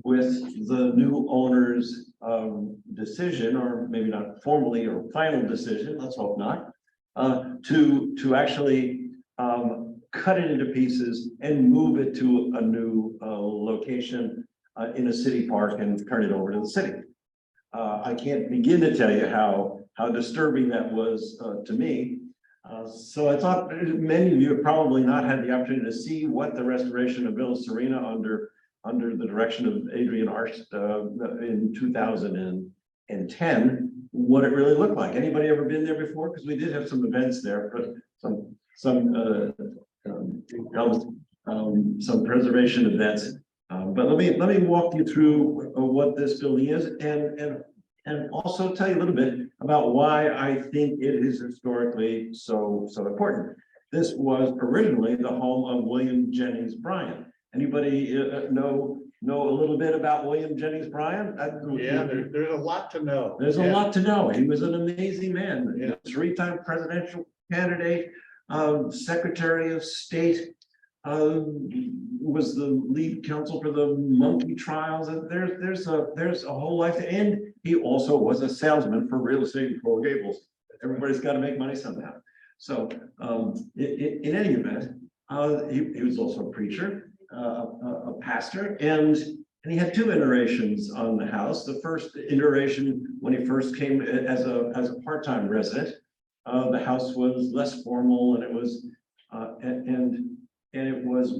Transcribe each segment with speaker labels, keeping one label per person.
Speaker 1: with the new owner's decision, or maybe not formally or final decision, let's hope not, to actually cut it into pieces and move it to a new location in a city park and turn it over to the city. I can't begin to tell you how disturbing that was to me. So I thought many of you have probably not had the opportunity to see what the restoration of Villa Serena under the direction of Adrian Arch in 2010, what it really looked like. Anybody ever been there before? Because we did have some events there, but some preservation events. But let me walk you through what this building is, and also tell you a little bit about why I think it is historically so important. This was originally the home of William Jennings Bryan. Anybody know a little bit about William Jennings Bryan?
Speaker 2: Yeah, there's a lot to know.
Speaker 1: There's a lot to know. He was an amazing man. Yeah. Three-time presidential candidate, Secretary of State, was the lead counsel for the monkey trials. There's a whole life, and he also was a salesman for real estate in Coral Gables. Everybody's got to make money somehow. So in any event, he was also a preacher, a pastor, and he had two iterations on the house. The first iteration, when he first came as a part-time resident, the house was less formal, and it was it was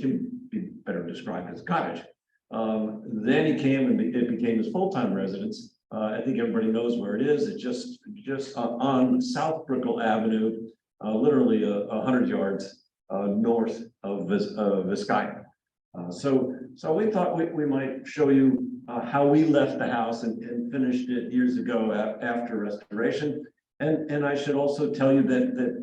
Speaker 1: can be better described as a cottage. Then he came and it became his full-time residence. I think everybody knows where it is. It's just on South Brickell Avenue, literally 100 yards north of Vizcaya. So we thought we might show you how we left the house and finished it years ago after restoration. And I should also tell you that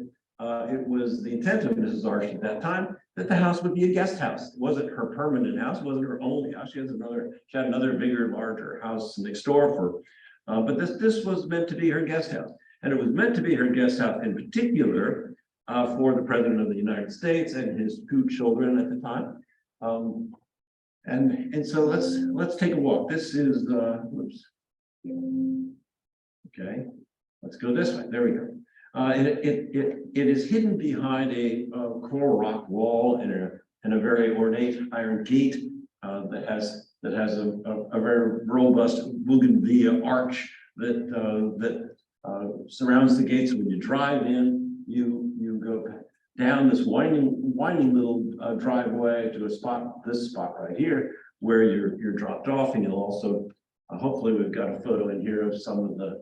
Speaker 1: it was the intent of Mrs. Arch at that time that the house would be a guest house. It wasn't her permanent house, it wasn't her only house. She had another bigger, larger house next door for, but this was meant to be her guest house. And it was meant to be her guest house in particular for the President of the United States and his two children at the time. And so let's take a walk. This is whoops. Okay, let's go this way. There we go. And it is hidden behind a coral rock wall and a very ornate iron gate that has a very robust bougainvillea arch that surrounds the gate. So when you drive in, you go down this winding little driveway to this spot right here, where you're dropped off, and you'll also hopefully we've got a photo in here of some of the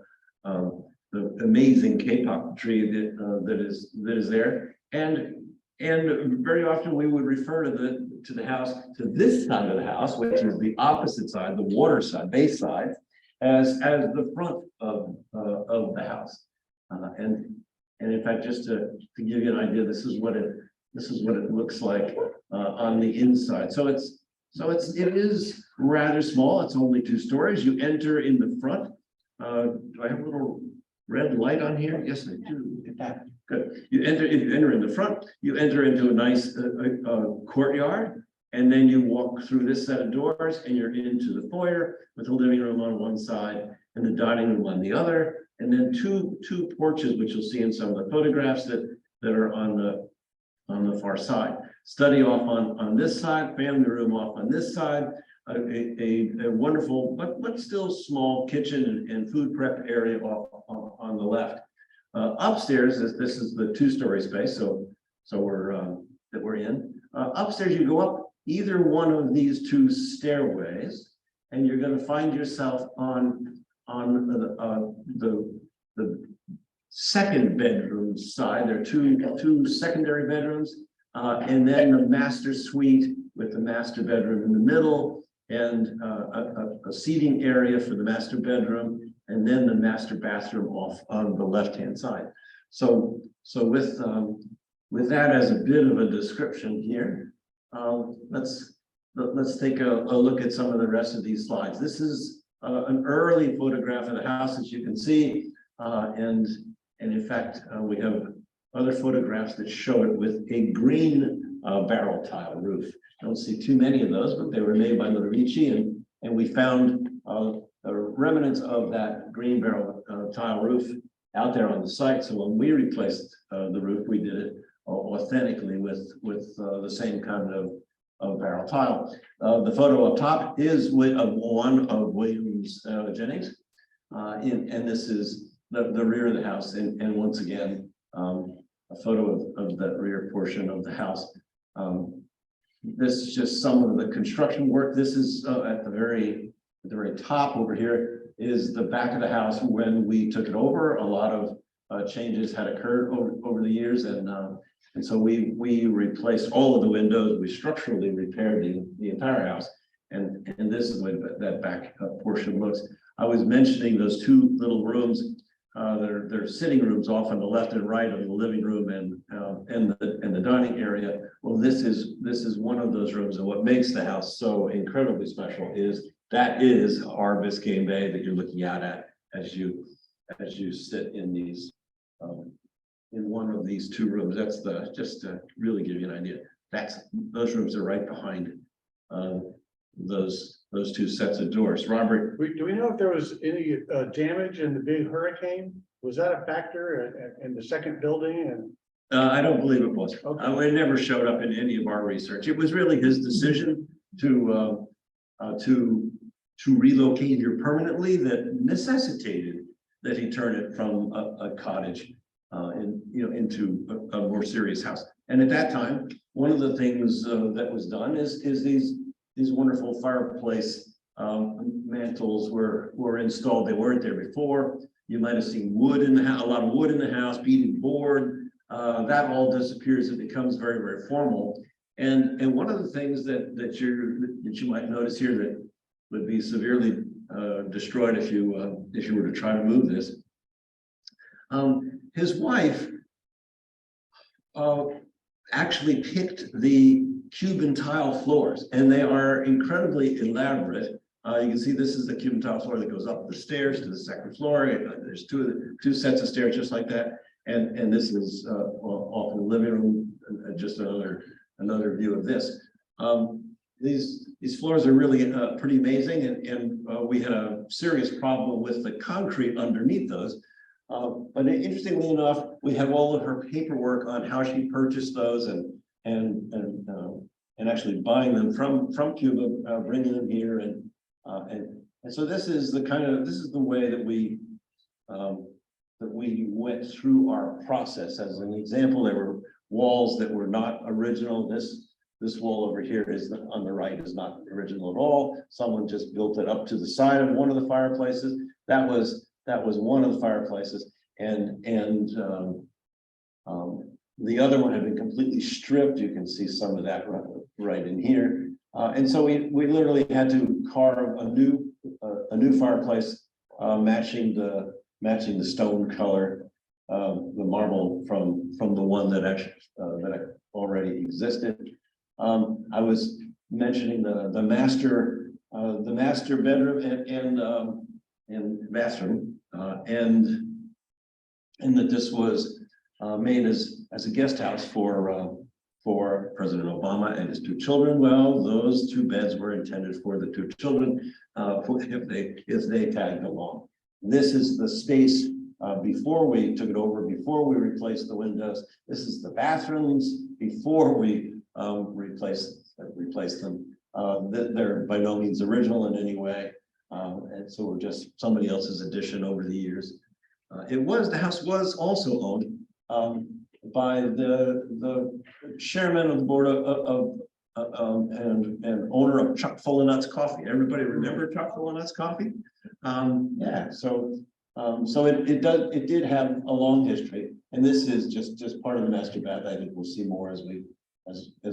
Speaker 1: amazing kapok tree that is there, and very often we would refer to the house, to this side of the house, which is the opposite side, the water side, base side, as the front of the house, and in fact, just to give you an idea, this is what it looks like on the inside. So it is rather small. It's only 2 stories. You enter in the front. Do I have a little red light on here? Yes, I do. Good. If you enter in the front, you enter into a nice courtyard, and then you walk through this set of doors, and you're into the foyer with the living room on one side and the dining room on the other, and then two porches, which you'll see in some of the photographs that are on the far side. Study off on this side, family room off on this side. A wonderful but still small kitchen and food prep area on the left. Upstairs, this is the 2-story space, so we're in. Upstairs, you go up either one of these 2 stairways, and you're going to find yourself on the second bedroom side. There are two secondary bedrooms, and then the master suite with the master bedroom in the middle, and a seating area for the master bedroom, and then the master bathroom off on the left-hand side. So with that as a bit of a description here, let's take a look at some of the rest of these slides. This is an early photograph of the house, as you can see, and in fact we have other photographs that show it with a green barrel tile roof. Don't see too many of those, but they were made by Ludovici, and we found the remnants of that green barrel tile roof out there on the site. So when we replaced the roof, we did it authentically with the same kind of barrel tile. The photo up top is of one of Williams Jennings, and this is the rear of the house, and once again a photo of that rear portion of the house. This is just some of the construction work. This is at the very top over here is the back of the house when we took it over. A lot of changes had occurred over the years, and so we replaced all of the windows. We structurally repaired the entire house, and this is the way that back portion looks. I was mentioning those two little rooms. They're sitting rooms off on the left and right of the living room and the dining area. Well, this is one of those rooms, and what makes the house so incredibly special is that is our Biscayne Bay that you're looking out at as you sit in these in one of these two rooms. That's just to really give you an idea. Those rooms are right behind those two sets of doors. Robert,
Speaker 2: Do we know if there was any damage in the big hurricane? Was that a factor in the second building? And
Speaker 1: I don't believe it was.
Speaker 2: Okay.
Speaker 1: It never showed up in any of our research. It was really his decision to relocate here permanently that necessitated that he turn it from a cottage into a more serious house. And at that time, one of the things that was done is these wonderful fireplace mantles were installed. They weren't there before. You might have seen wood in the house, a lot of wood in the house, beaded board. That all disappears. It becomes very, very formal. And one of the things that you might notice here that would be severely destroyed if you were to try to move this. His wife actually picked the Cuban tile floors, and they are incredibly elaborate. You can see this is the Cuban tile floor that goes up the stairs to the second floor. There's two sets of stairs just like that, and this is off in the living room. Just another view of this. These floors are really pretty amazing, and we had a serious problem with the concrete underneath those. But interestingly enough, we have all of her paperwork on how she purchased those and actually buying them from Cuba, bringing them here, and so this is the way that we went through our process. As an example, there were walls that were not original. This wall over here on the right is not original at all. Someone just built it up to the side of one of the fireplaces. That was one of the fireplaces, and the other one had been completely stripped. You can see some of that right in here, and so we literally had to carve a new fireplace matching the stone color, the marble from the one that actually that already existed. I was mentioning the master bedroom and bathroom, and that this was made as a guest house for President Obama and his two children. Well, those two beds were intended for the two children if they tagged along. This is the space before we took it over, before we replaced the windows. This is the bathrooms before we replaced them. They're by no means original in any way, and so we're just somebody else's addition over the years. The house was also owned by the chairman of the board and owner of Chuck Full of Nuts Coffee. Everybody remember Chuck Full of Nuts Coffee? Yeah, so it did have a long history, and this is just part of the master bath. I think we'll see more as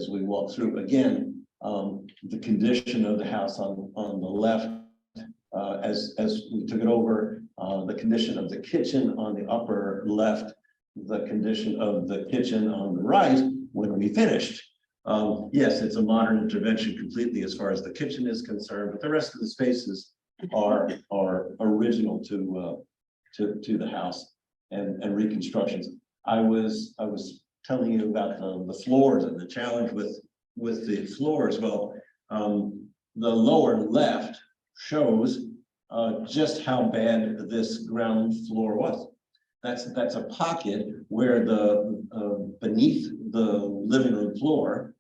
Speaker 1: we walk through. Again, the condition of the house on the left as we took it over, the condition of the kitchen on the upper left, the condition of the kitchen on the right when we finished. Yes, it's a modern intervention completely as far as the kitchen is concerned, but the rest of the spaces are original to the house and reconstructions. I was telling you about the floors and the challenge with the floors. Well, the lower left shows just how bad this ground floor was. That's a pocket where the beneath the living room floor,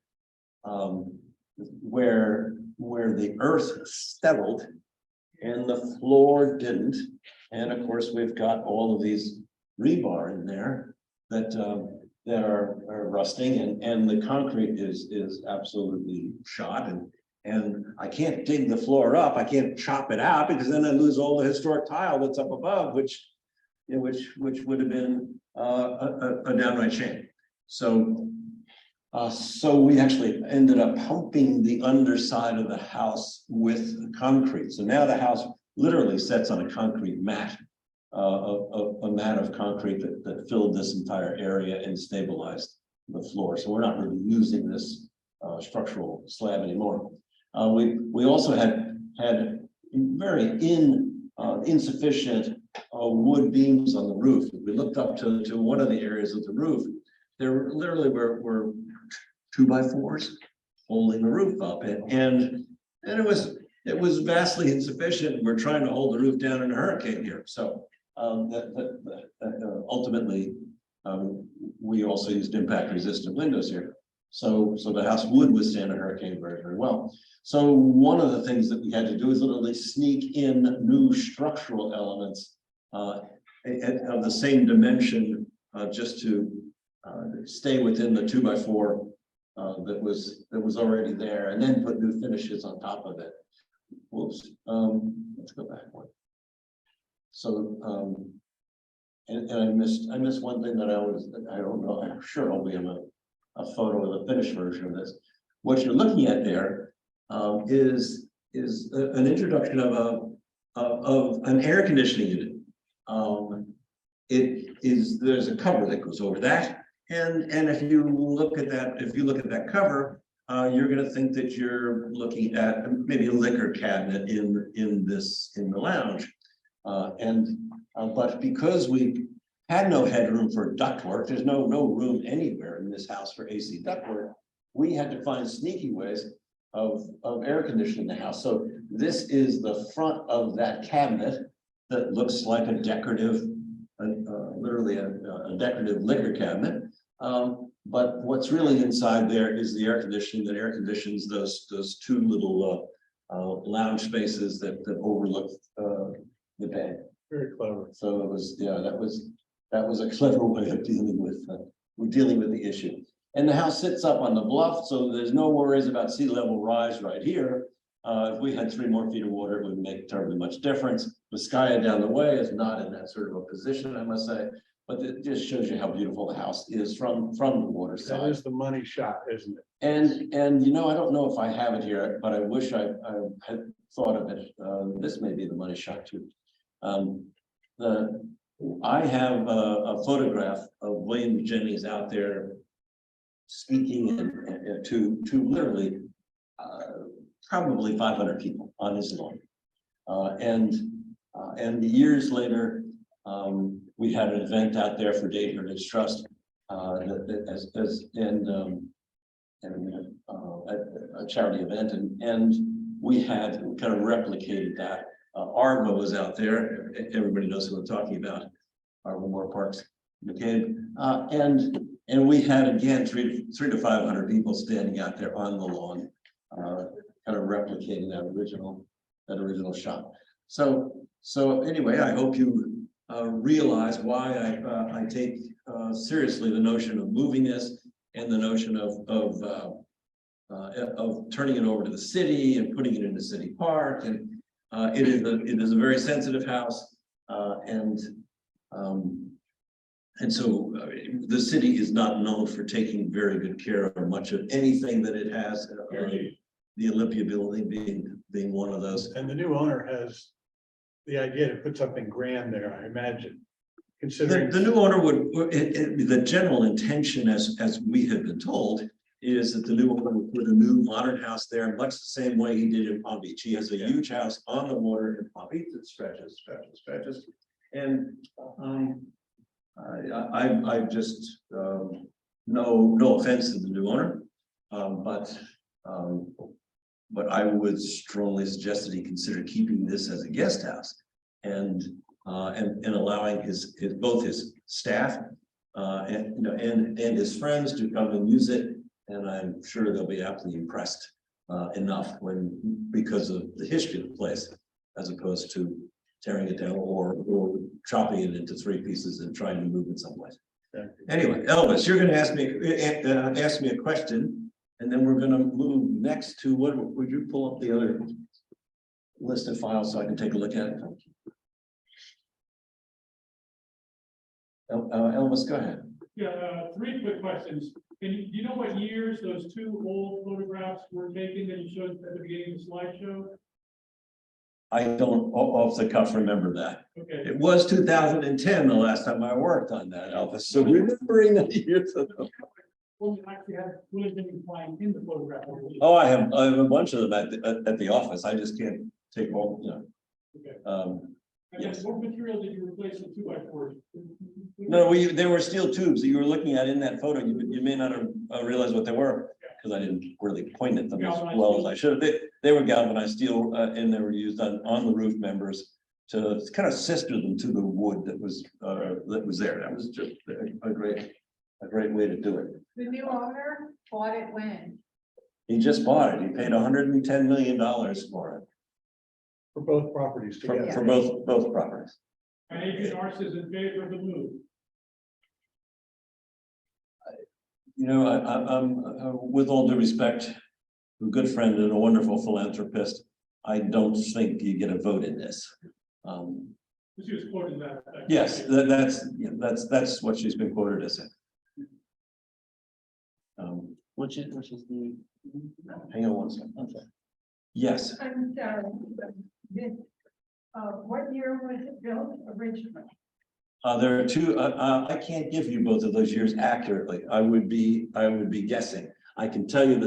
Speaker 1: where the earth settled and the floor didn't. And of course, we've got all of these rebar in there that are rusting, and the concrete is absolutely shot, and I can't dig the floor up. I can't chop it out because then I lose all the historic tile that's up above, which would have been a downright shame. So we actually ended up pumping the underside of the house with concrete. So now the house literally sits on a concrete mat, a mat of concrete that filled this entire area and stabilized the floor. So we're not really using this structural slab anymore. We also had very insufficient wood beams on the roof. If we looked up to one of the areas of the roof, there literally were 2x4s holding the roof up, and it was vastly insufficient. We're trying to hold the roof down in a hurricane here. So ultimately, we also used impact resistant windows here. So the house would withstand a hurricane very, very well. So one of the things that we had to do is literally sneak in new structural elements of the same dimension, just to stay within the 2x4 that was already there, and then put new finishes on top of it. Whoops. Let's go back one. So and I missed one thing that I don't know. I'm sure I'll be in a photo of the finished version of this. What you're looking at there is an introduction of an air conditioning unit. There's a cover that goes over that, and if you look at that cover, you're going to think that you're looking at maybe a liquor cabinet in the lounge, but because we had no headroom for ductwork, there's no room anywhere in this house for AC ductwork. We had to find sneaky ways of air conditioning the house. So this is the front of that cabinet that looks like a decorative, literally a decorative liquor cabinet. But what's really inside there is the air conditioning that air conditions those two little lounge spaces that overlook the bed.
Speaker 2: Very clever.
Speaker 1: So it was, yeah, that was a clever way of dealing with the issue. And the house sits up on the bluff, so there's no worries about sea level rise right here. If we had 3 more feet of water, it wouldn't make terribly much difference. Vizcaya down the way is not in that sort of a position, I must say, but it just shows you how beautiful the house is from the water side.
Speaker 2: That is the money shot, isn't it?
Speaker 1: And you know, I don't know if I have it here, but I wish I had thought of it. This may be the money shot too. I have a photograph of William Jennings out there speaking to literally probably 500 people on his lawn, and years later we had an event out there for Dade Heritage Trust a charity event, and we had kind of replicated that. Arva was out there. Everybody knows who I'm talking about. Arva Moore Parks, McCabe, and we had again 300 to 500 people standing out there on the lawn, kind of replicating that original shot. So anyway, I hope you realize why I take seriously the notion of moving this and the notion of turning it over to the city and putting it in the city park. And it is a very sensitive house, and so the city is not known for taking very good care of much of anything that it has. The Olympia building being one of those.
Speaker 2: And the new owner has the idea to put something grand there, I imagine. Considering
Speaker 1: The new owner the general intention, as we have been told, is that the new owner would put a new modern house there, much the same way he did in Palm Beach. He has a huge house on the water in Palm Beach that stretches. And I've just no offense to the new owner, but I would strongly suggest that he consider keeping this as a guest house and allowing both his staff and his friends to come and use it. And I'm sure they'll be aptly impressed enough because of the history of the place, as opposed to tearing it down or chopping it into 3 pieces and trying to move it someplace. Anyway, Elvis, you're going to ask me a question, and then we're going to move next to what? Would you pull up the other list of files so I can take a look at it? Elvis, go ahead.
Speaker 3: Yeah, 3 quick questions. Do you know what years those 2 old photographs were taken that you showed at the beginning of the slideshow?
Speaker 1: I don't off the cuff remember that.
Speaker 3: Okay.
Speaker 1: It was 2010 the last time I worked on that, Elvis. So remembering the years ago.
Speaker 3: Well, you actually have would have been flying in the photograph.
Speaker 1: Oh, I have a bunch of them at the office. I just can't take all,
Speaker 3: Okay.
Speaker 1: Yes.
Speaker 3: Yes. What material did you replace the 2x4s?
Speaker 1: No, there were steel tubes that you were looking at in that photo. You may not have realized what they were, because I didn't really point at them as well as I should have. They were galvanized steel, and they were used on the roof members to kind of sister them to the wood that was there. That was just a great way to do it.
Speaker 4: The new owner bought it when?
Speaker 1: He just bought it. He paid $110 million for it,
Speaker 2: For both properties together.
Speaker 1: for both properties.
Speaker 3: And Adrian Arce is in favor of the move.
Speaker 1: I'm with all due respect, a good friend and a wonderful philanthropist. I don't think you get a vote in this.
Speaker 3: She was quoted that.
Speaker 1: Yes, that's what she's been quoted as. Which is the. Hang on one second. Okay. Yes,
Speaker 4: I'm sorry, what year was it built originally?
Speaker 1: there are 2. I can't give you both of those years accurately. I would be guessing. I can tell you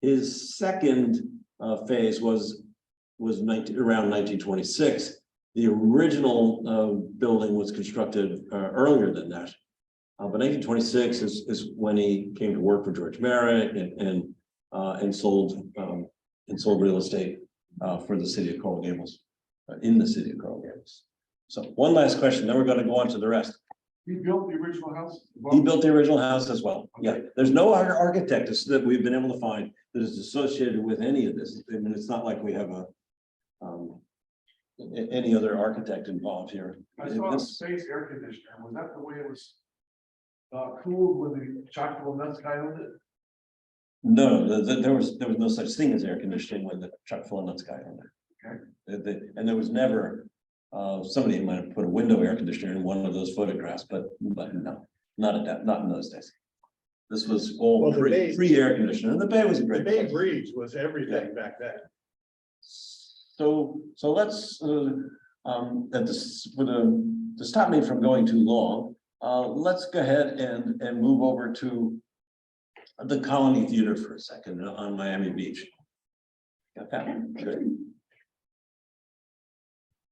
Speaker 1: his second phase was around 1926. The original building was constructed earlier than that. But 1926 is when he came to work for George Merritt and sold real estate for the city of Coral Gables, in the city of Coral Gables. So one last question, then we're going to go on to the rest.
Speaker 5: He built the original house?
Speaker 1: He built the original house as well. Yeah, there's no other architect that we've been able to find that is associated with any of this. I mean, it's not like we have any other architect involved here.
Speaker 5: I saw a space air conditioner. Was that the way it was cooled when the Chocolate Nuts guy owned it?
Speaker 1: No, there was no such thing as air conditioning when the Chuck Full Nuts guy owned it. Okay. And there was never. Somebody might have put a window air conditioner in one of those photographs, but no, not in those days. This was all free air conditioner, and the bay was a great.
Speaker 2: The Bay Breeze was everything back then.
Speaker 1: So let's to stop me from going too long, let's go ahead and move over to the Colony Theater for a second on Miami Beach. Got that? Good.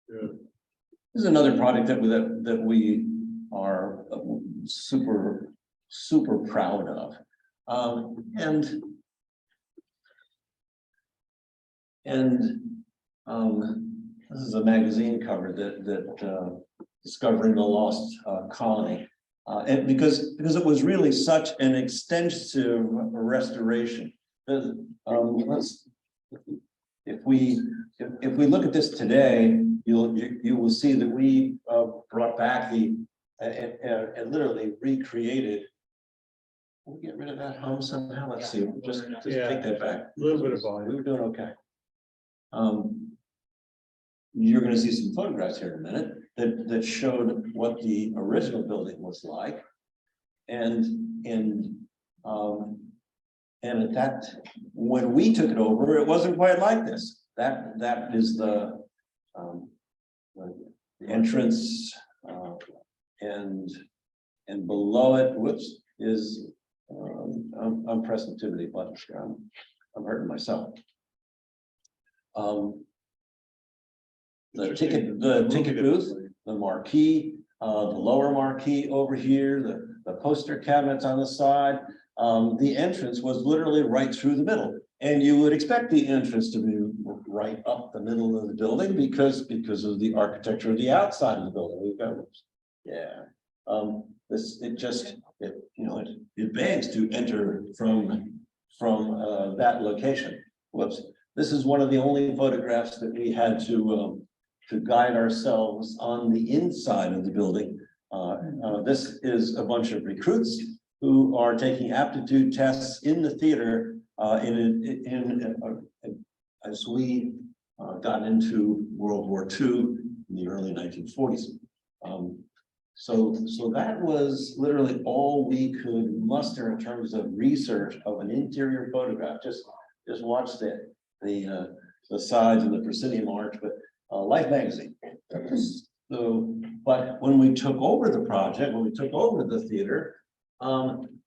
Speaker 2: Good.
Speaker 1: This is another project that we are super proud of, and this is a magazine cover that discovering the lost colony, and because it was really such an extensive restoration. If we look at this today, you will see that we brought back and literally recreated. We'll get rid of that home somehow. Let's see. Just take that back.
Speaker 2: A little bit of volume.
Speaker 1: We were doing okay. You're going to see some photographs here in a minute that showed what the original building was like, and at that, when we took it over, it wasn't quite like this. That is the entrance, and below it, whoops, is I'm pressing too many buttons here. I'm hurting myself. The ticket booth, the marquee, the lower marquee over here, the poster cabinets on the side. The entrance was literally right through the middle. And you would expect the entrance to be right up the middle of the building because of the architecture of the outside of the building. We've got, yeah. It begs to enter from that location. Whoops. This is one of the only photographs that we had to guide ourselves on the inside of the building. This is a bunch of recruits who are taking aptitude tests in the theater as we got into World War II in the early 1940s. So that was literally all we could muster in terms of research of an interior photograph. Just watch the sides of the proscenium arch, but Life magazine. So, but when we took over the project, when we took over the theater,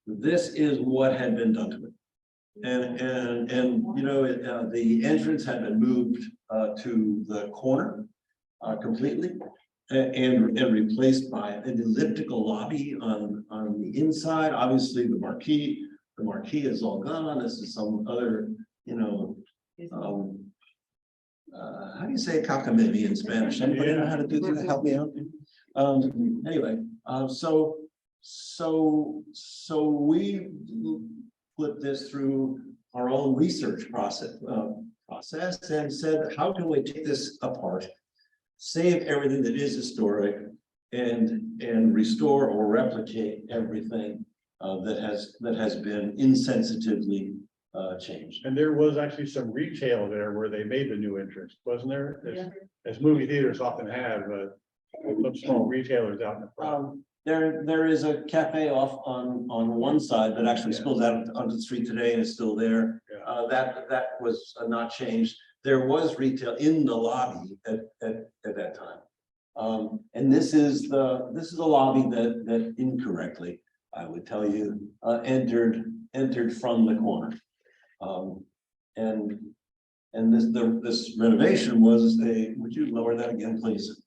Speaker 1: this is what had been done to it. And you know, the entrance had been moved to the corner completely and replaced by an elliptical lobby on the inside. Obviously, the marquee is all gone. This is some other, you know, how do you say cockamamie in Spanish? Anybody know how to do that? Help me out. Anyway, so we put this through our own research process and said, how can we take this apart, save everything that is historic, and restore or replicate everything that has been insensitively changed.
Speaker 2: And there was actually some retail there where they made the new entrance, wasn't there? As movie theaters often have, some small retailers out in the front.
Speaker 1: There is a cafe off on one side that actually spills out onto the street today and is still there.
Speaker 2: Yeah.
Speaker 1: That was not changed. There was retail in the lobby at that time. And this is the lobby that incorrectly, I would tell you, entered from the corner. And this renovation was would you lower that again, please?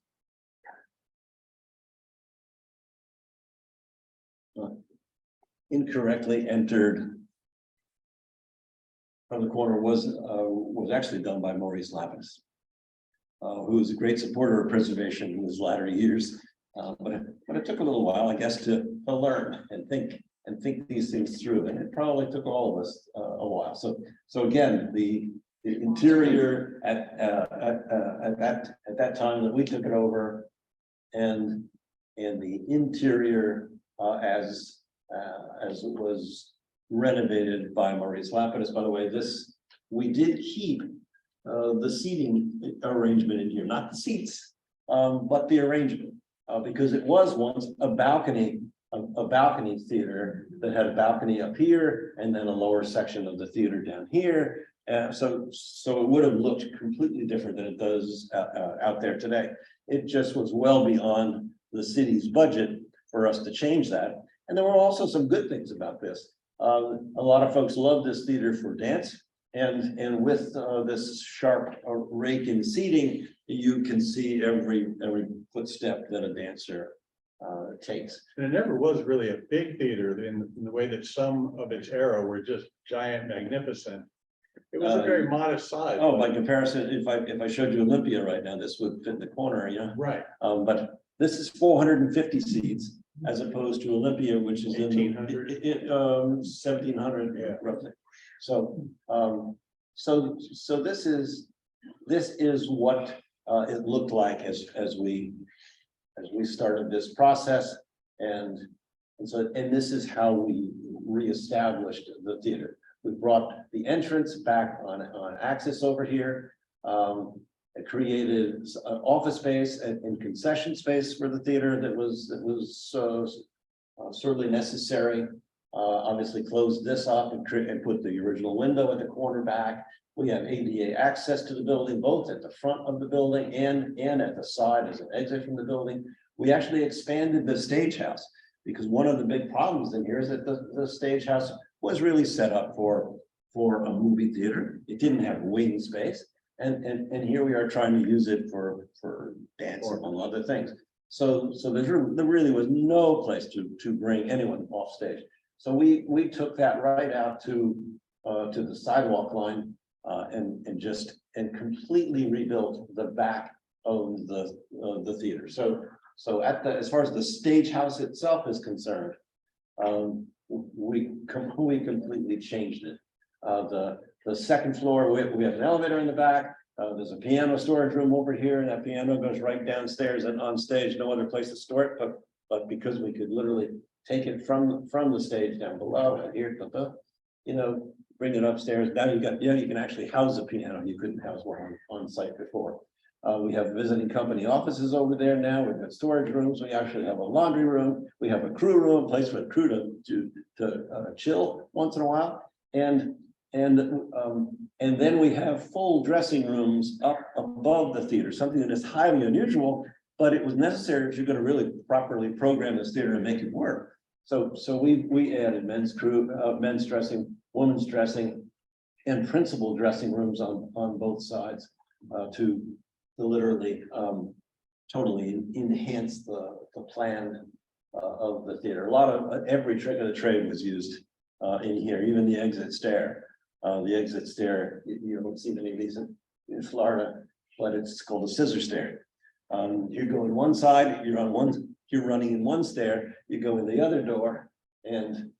Speaker 1: Incorrectly entered from the corner was actually done by Maurice Lapidus, who was a great supporter of preservation in his latter years. But it took a little while, I guess, to learn and think these things through, and it probably took all of us a while. So again, the interior at that time that we took it over, and the interior as it was renovated by Maurice Lapidus. By the way, we did keep the seating arrangement in here, not the seats, but the arrangement, because it was once a balcony theater that had a balcony up here and then a lower section of the theater down here. So it would have looked completely different than it does out there today. It just was well beyond the city's budget for us to change that. And there were also some good things about this. A lot of folks love this theater for dance, and with this sharp rake in seating, you can see every footstep that a dancer takes.
Speaker 2: And it never was really a big theater in the way that some of its era were just giant, magnificent. It was a very modest size.
Speaker 1: Oh, by comparison, if I showed you Olympia right now, this would fit in the corner, you know?
Speaker 2: Right.
Speaker 1: But this is 450 seats as opposed to Olympia, which is
Speaker 2: 1800.
Speaker 1: 1700,
Speaker 2: Yeah.
Speaker 1: roughly. So this is what it looked like as we started this process, and this is how we reestablished the theater. We brought the entrance back on axis over here. It created office space and concession space for the theater that was sorely necessary. Obviously closed this up and put the original window at the corner back. We have ADA access to the building, both at the front of the building and at the side as an exit from the building. We actually expanded the stage house, because one of the big problems in here is that the stage house was really set up for a movie theater. It didn't have wing space. And here we are trying to use it for dance, among other things. So there really was no place to bring anyone off stage. So we took that right out to the sidewalk line, and completely rebuilt the back of the theater. So as far as the stage house itself is concerned, we completely changed it. The second floor, we have an elevator in the back. There's a piano storage room over here, and that piano goes right downstairs and on stage, no other place to store it, but because we could literally take it from the stage down below and here, bring it upstairs. Now you can actually house a piano. You couldn't house one on site before. We have visiting company offices over there now. We've got storage rooms. We actually have a laundry room. We have a crew room, place for the crew to chill once in a while. And then we have full dressing rooms up above the theater, something that is highly unusual, but it was necessary if you're going to really properly program this theater and make it work. So we added men's dressing, women's dressing, and principal dressing rooms on both sides to literally totally enhance the plan of the theater. A lot of every trick of the trade was used in here, even the exit stair. The exit stair, you don't see many of these in Florida, but it's called a scissor stair. You go in one side, you're running in one stair, you go in the other door, and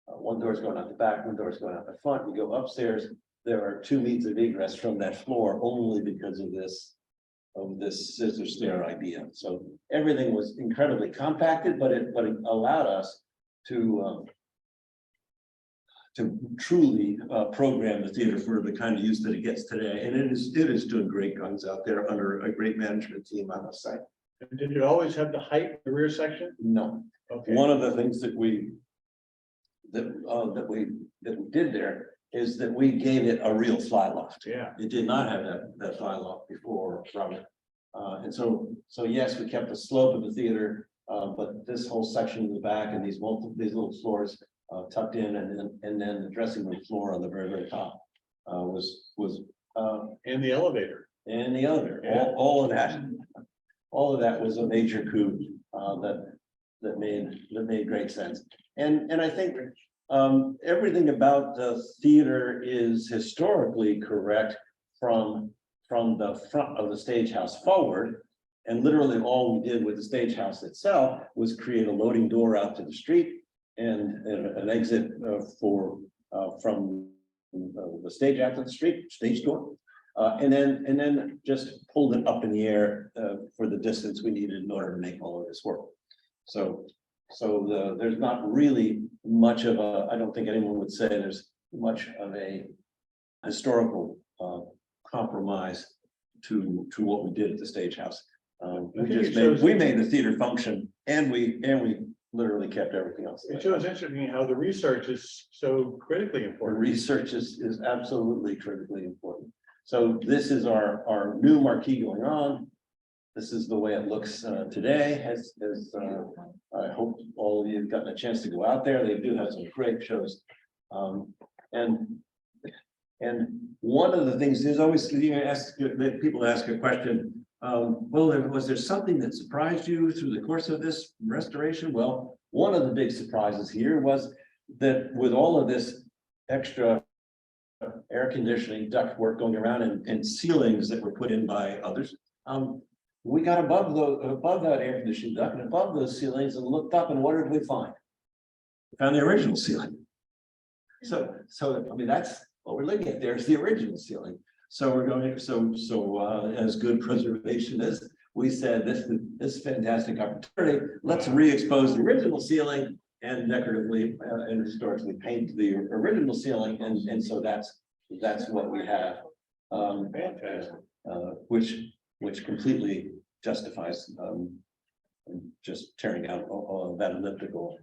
Speaker 1: one door is going out the back, one door is going out the front. You go upstairs. There are 2 means of egress from that floor only because of this scissor stair idea. So everything was incredibly compacted, but it allowed us to truly program the theater for the kind of use that it gets today. And it is doing great guns out there under a great management team, I must say.
Speaker 2: And did you always have the height, the rear section?
Speaker 1: No.
Speaker 2: Okay.
Speaker 1: One of the things that we did there is that we gave it a real fly loft.
Speaker 2: Yeah.
Speaker 1: It did not have that fly loft before, Robert. And so yes, we kept the slope of the theater, but this whole section in the back and these little floors tucked in, and then the dressing room floor on the very top was
Speaker 2: And the elevator.
Speaker 1: and the elevator.
Speaker 2: Yeah.
Speaker 1: All of that was a major coup that made great sense. And I think everything about the theater is historically correct from the front of the stage house forward. And literally all we did with the stage house itself was create a loading door out to the street and an exit from the stage out to the street, stage door. And then just pulled it up in the air for the distance we needed in order to make all of this work. So there's not really much of a, I don't think anyone would say there's much of a historical compromise to what we did at the stage house. We made the theater function, and we literally kept everything else.
Speaker 2: It shows interesting how the research is so critically
Speaker 1: The
Speaker 2: important.
Speaker 1: research is absolutely critically important. So this is our new marquee going on. This is the way it looks today. As I hope all of you have gotten a chance to go out there. They do have some great shows. And one of the things is always people ask a question. Well, was there something that surprised you through the course of this restoration? Well, one of the big surprises here was that with all of this extra air conditioning duct work going around and ceilings that were put in by others, we got above that air conditioning duct and above those ceilings and looked up, and what did we find? We found the original ceiling. So I mean, that's what we're looking at there is the original ceiling. So we're going to, as good preservation is, we said this is fantastic opportunity. Let's re-expose the original ceiling and decoratively and historically paint the original ceiling, and so that's what we have.
Speaker 2: Fantastic.
Speaker 1: Which completely justifies just tearing out that elliptical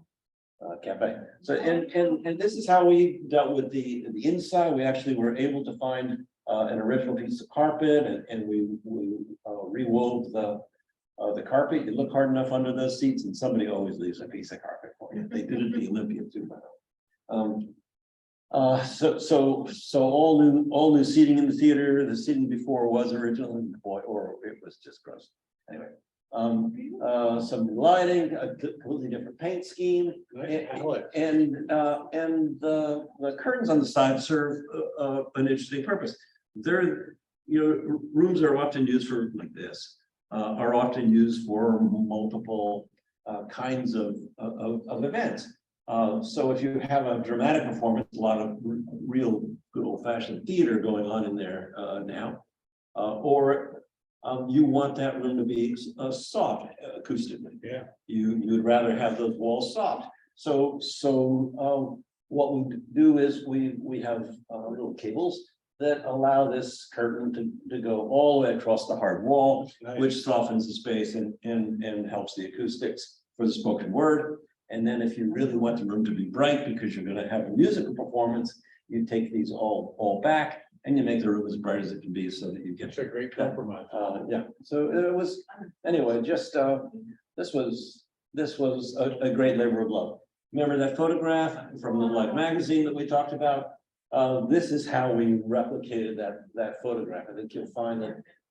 Speaker 1: cafe. So and this is how we dealt with the inside. We actually were able to find an original piece of carpet, and we rewove the carpet. You look hard enough under those seats, and somebody always leaves a piece of carpet for you. They did it at the Olympia too. So all new seating in the theater. The seating before was original, or it was just gross. Anyway, some lighting, a completely different paint scheme.
Speaker 2: Nice palette.
Speaker 1: And the curtains on the side serve an interesting purpose. They're, rooms are often used for like this, are often used for multiple kinds of events. So if you have a dramatic performance, a lot of real good old-fashioned theater going on in there now, or you want that room to be soft acoustically.
Speaker 2: Yeah.
Speaker 1: You would rather have those walls soft. So what we do is we have little cables that allow this curtain to go all the way across the hard wall,
Speaker 2: Nice.
Speaker 1: which softens the space and helps the acoustics for the spoken word. And then if you really want the room to be bright because you're going to have a musical performance, you take these all back and you make the room as bright as it can be so that you get
Speaker 2: It's a great compromise.
Speaker 1: yeah, so it was, anyway, just, this was a great labor of love. Remember that photograph from the Life magazine that we talked about? This is how we replicated that photograph. I think you'll find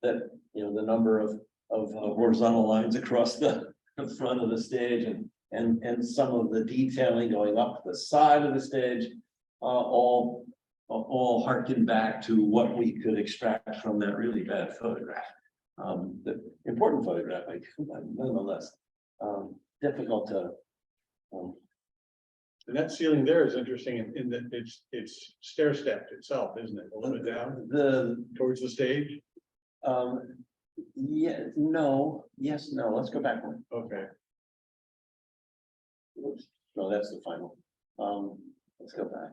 Speaker 1: that the number of horizontal lines across the front of the stage and some of the detailing going up the side of the stage, all harken back to what we could extract from that really bad photograph. The important photograph, nonetheless, difficult to.
Speaker 2: And that ceiling there is interesting in that it's stair stepped itself, isn't it? A little bit down towards the stage.
Speaker 1: Yeah, no, yes, no, let's go back one.
Speaker 2: Okay.
Speaker 1: Oops, no, that's the final. Let's go back.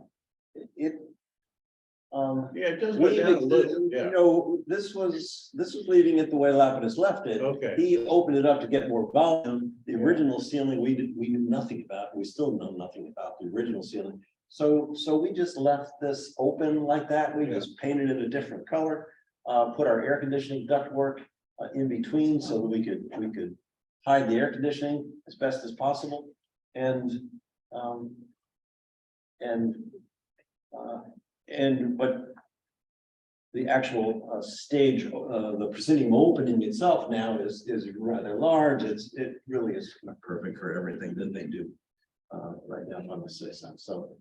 Speaker 2: Yeah, it does go down a little. Yeah.
Speaker 1: This was leaving it the way Lapidus left it.
Speaker 2: Okay.
Speaker 1: He opened it up to get more volume. The original ceiling, we knew nothing about. We still know nothing about the original ceiling. So we just left this open like that. We just painted it a different color, put our air conditioning ductwork in between so that we could hide the air conditioning as best as possible. But the actual stage, the proscenium opening itself now is rather large. It really is kind of perfect for everything that they do right now on the system. So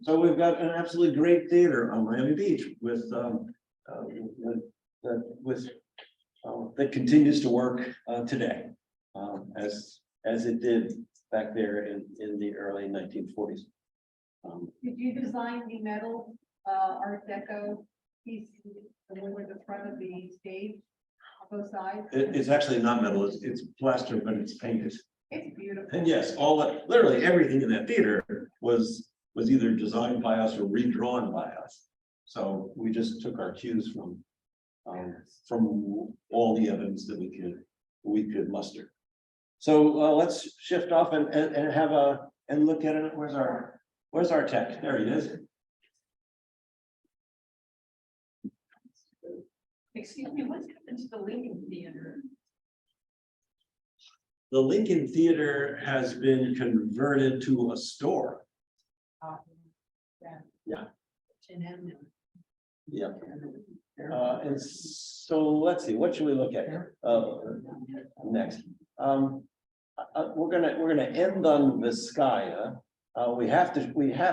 Speaker 1: we've got an absolutely great theater on Miami Beach that continues to work today as it did back there in the early 1940s.
Speaker 4: Did you design the metal Art Deco piece, the one with the front of the stage, on both sides?
Speaker 1: It's actually not metal, it's plaster, but it's painted.
Speaker 4: It's beautiful.
Speaker 1: And yes, literally everything in that theater was either designed by us or redrawn by us. So we just took our cues from all the evidence that we could muster. So let's shift off and look at it. Where's our tech? There he is.
Speaker 4: Excuse me, what's happened to the Lincoln Theater?
Speaker 1: The Lincoln Theater has been converted to a store. Yeah. Yeah. And so let's see, what should we look at here? Next. We're gonna end on Vizcaya. We have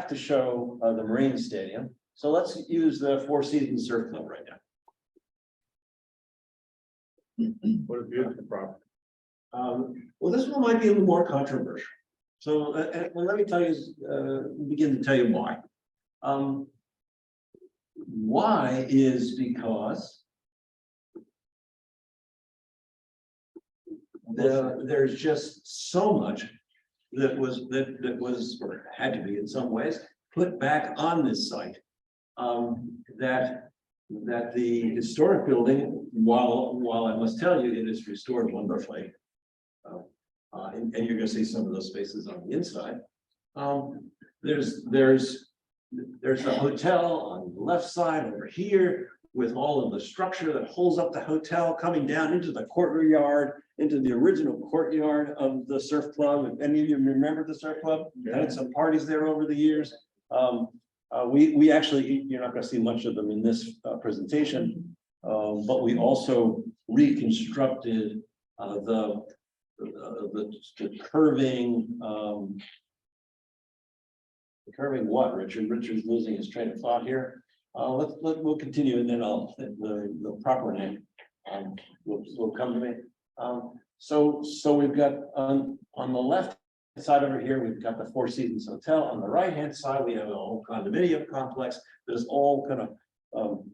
Speaker 1: to show the Marine Stadium. So let's use the Four Seasons Surf Club right now.
Speaker 2: What a beautiful property.
Speaker 1: Well, this one might be a little more controversial. So let me tell you, begin to tell you why. Why is because there's just so much that was or had to be in some ways put back on this site, that the historic building, while I must tell you it is restored wonderfully, and you're going to see some of those spaces on the inside. There's the hotel on the left side over here with all of the structure that holds up the hotel coming down into the courtyard, into the original courtyard of the surf club. If any of you remember the surf club, had some parties there over the years. We actually, you're not going to see much of them in this presentation, but we also reconstructed the curving, the curving what, Richard? Richard's losing his train of thought here. We'll continue and then the proper name will come to me. So we've got on the left side over here, we've got the Four Seasons Hotel. On the right hand side, we have a whole condominium complex that is all kind of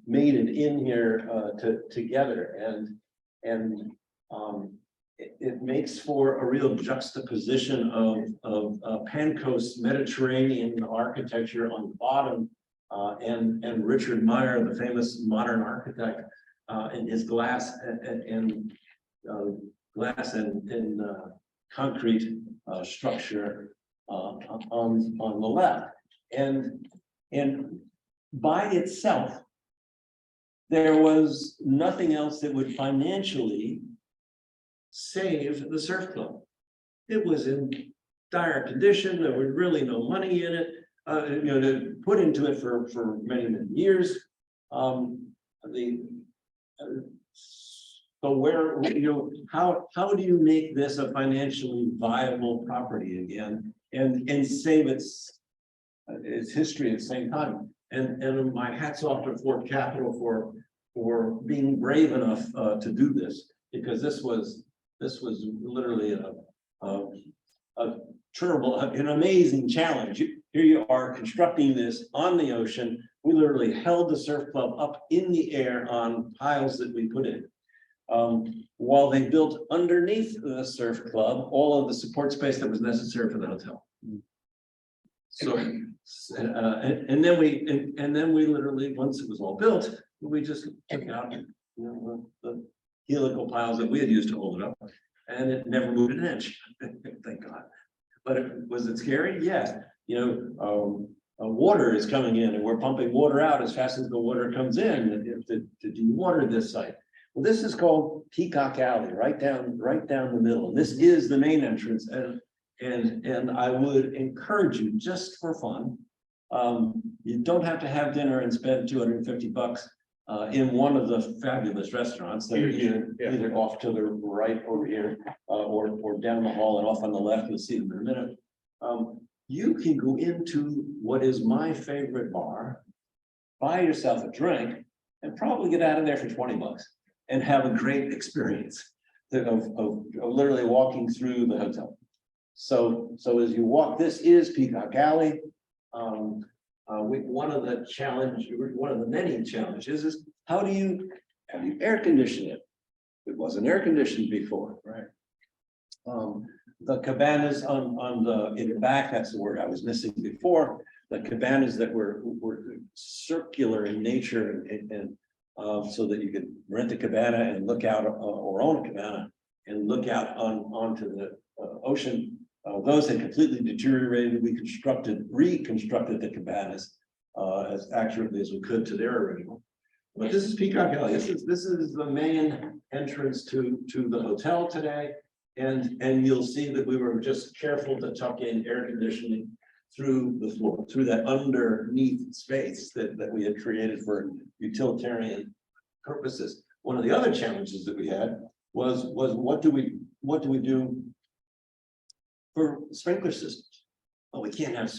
Speaker 1: mated in here together, and it makes for a real juxtaposition of Pancoast Mediterranean architecture on the bottom, and Richard Meyer, the famous modern architect, and his glass and concrete structure on the left, and by itself, there was nothing else that would financially save the surf club. It was in dire condition. There was really no money in it, to put into it for many years. So where, how do you make this a financially viable property again and save its history at the same time? And my hat's off to Fort Capital for being brave enough to do this, because this was literally a terrible, an amazing challenge. Here you are constructing this on the ocean. We literally held the surf club up in the air on piles that we put in. While they built underneath the surf club all of the support space that was necessary for the hotel. So, and then we literally, once it was all built, we just took out the helical piles that we had used to hold it up, and it never moved an inch. Thank God. But was it scary? Yes. Water is coming in, and we're pumping water out as fast as the water comes in to de-water this site. Well, this is called Peacock Alley, right down the middle. This is the main entrance, and I would encourage you, just for fun, you don't have to have dinner and spend $250 in one of the fabulous restaurants that are either off to the right over here, or down the hall and off on the left. You'll see them in a minute. You can go into what is my favorite bar, buy yourself a drink, and probably get out of there for $20 and have a great experience of literally walking through the hotel. So as you walk, this is Peacock Alley. One of the many challenges is how do you air condition it? It wasn't air conditioned before, right? The cabanas in the back, that's the word I was missing before. The cabanas that were circular in nature, and so that you could rent a cabana and look out, or own a cabana and look out onto the ocean. Those had completely deteriorated. We reconstructed the cabanas as accurately as we could to their original. But this is Peacock Alley. This is the main entrance to the hotel today, and you'll see that we were just careful to tuck in air conditioning through the floor, through that underneath space that we had created for utilitarian purposes. One of the other challenges that we had was what do we do for sprinkler systems? Well, we can't have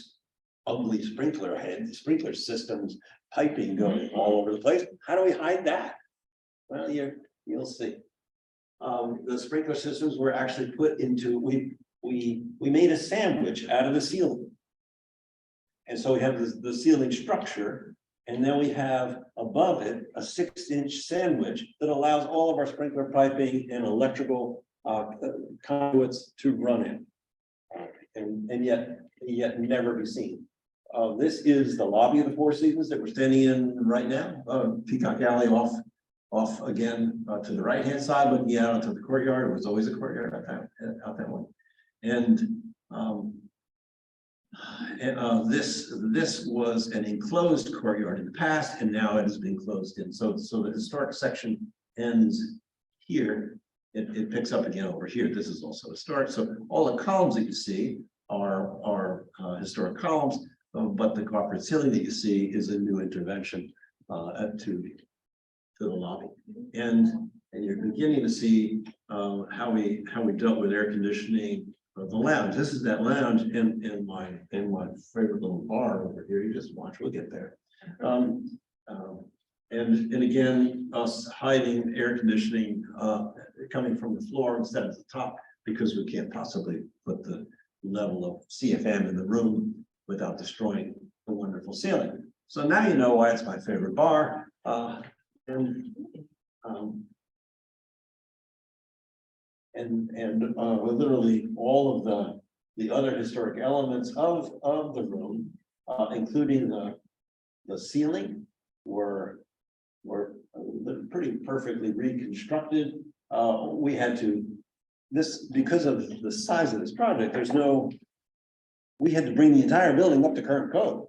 Speaker 1: ugly sprinkler systems, piping going all over the place. How do we hide that? Well, you'll see. The sprinkler systems were actually put into, we made a sandwich out of the ceiling. And so we have the ceiling structure, and then we have above it a 6-inch sandwich that allows all of our sprinkler piping and electrical conduits to run in, and yet never be seen. This is the lobby of the Four Seasons that we're standing in right now. Peacock Alley off again to the right hand side, looking out onto the courtyard. It was always a courtyard out that way, and this was an enclosed courtyard in the past, and now it has been closed in. So the historic section ends here. It picks up again over here. This is also a start. So all the columns that you see are historic columns, but the carpet ceiling that you see is a new intervention to the lobby. And And you're beginning to see how we dealt with air conditioning of the lounge. This is that lounge in my favorite little bar over here. You just watch, we'll get there. And again, us hiding air conditioning coming from the floor instead of the top, because we can't possibly put the level of CFM in the room without destroying the wonderful ceiling. So now you know why it's my favorite bar. Literally all of the other historic elements of the room, including the ceiling, were pretty perfectly reconstructed. We had to because of the size of this project. We had to bring the entire building up to current code,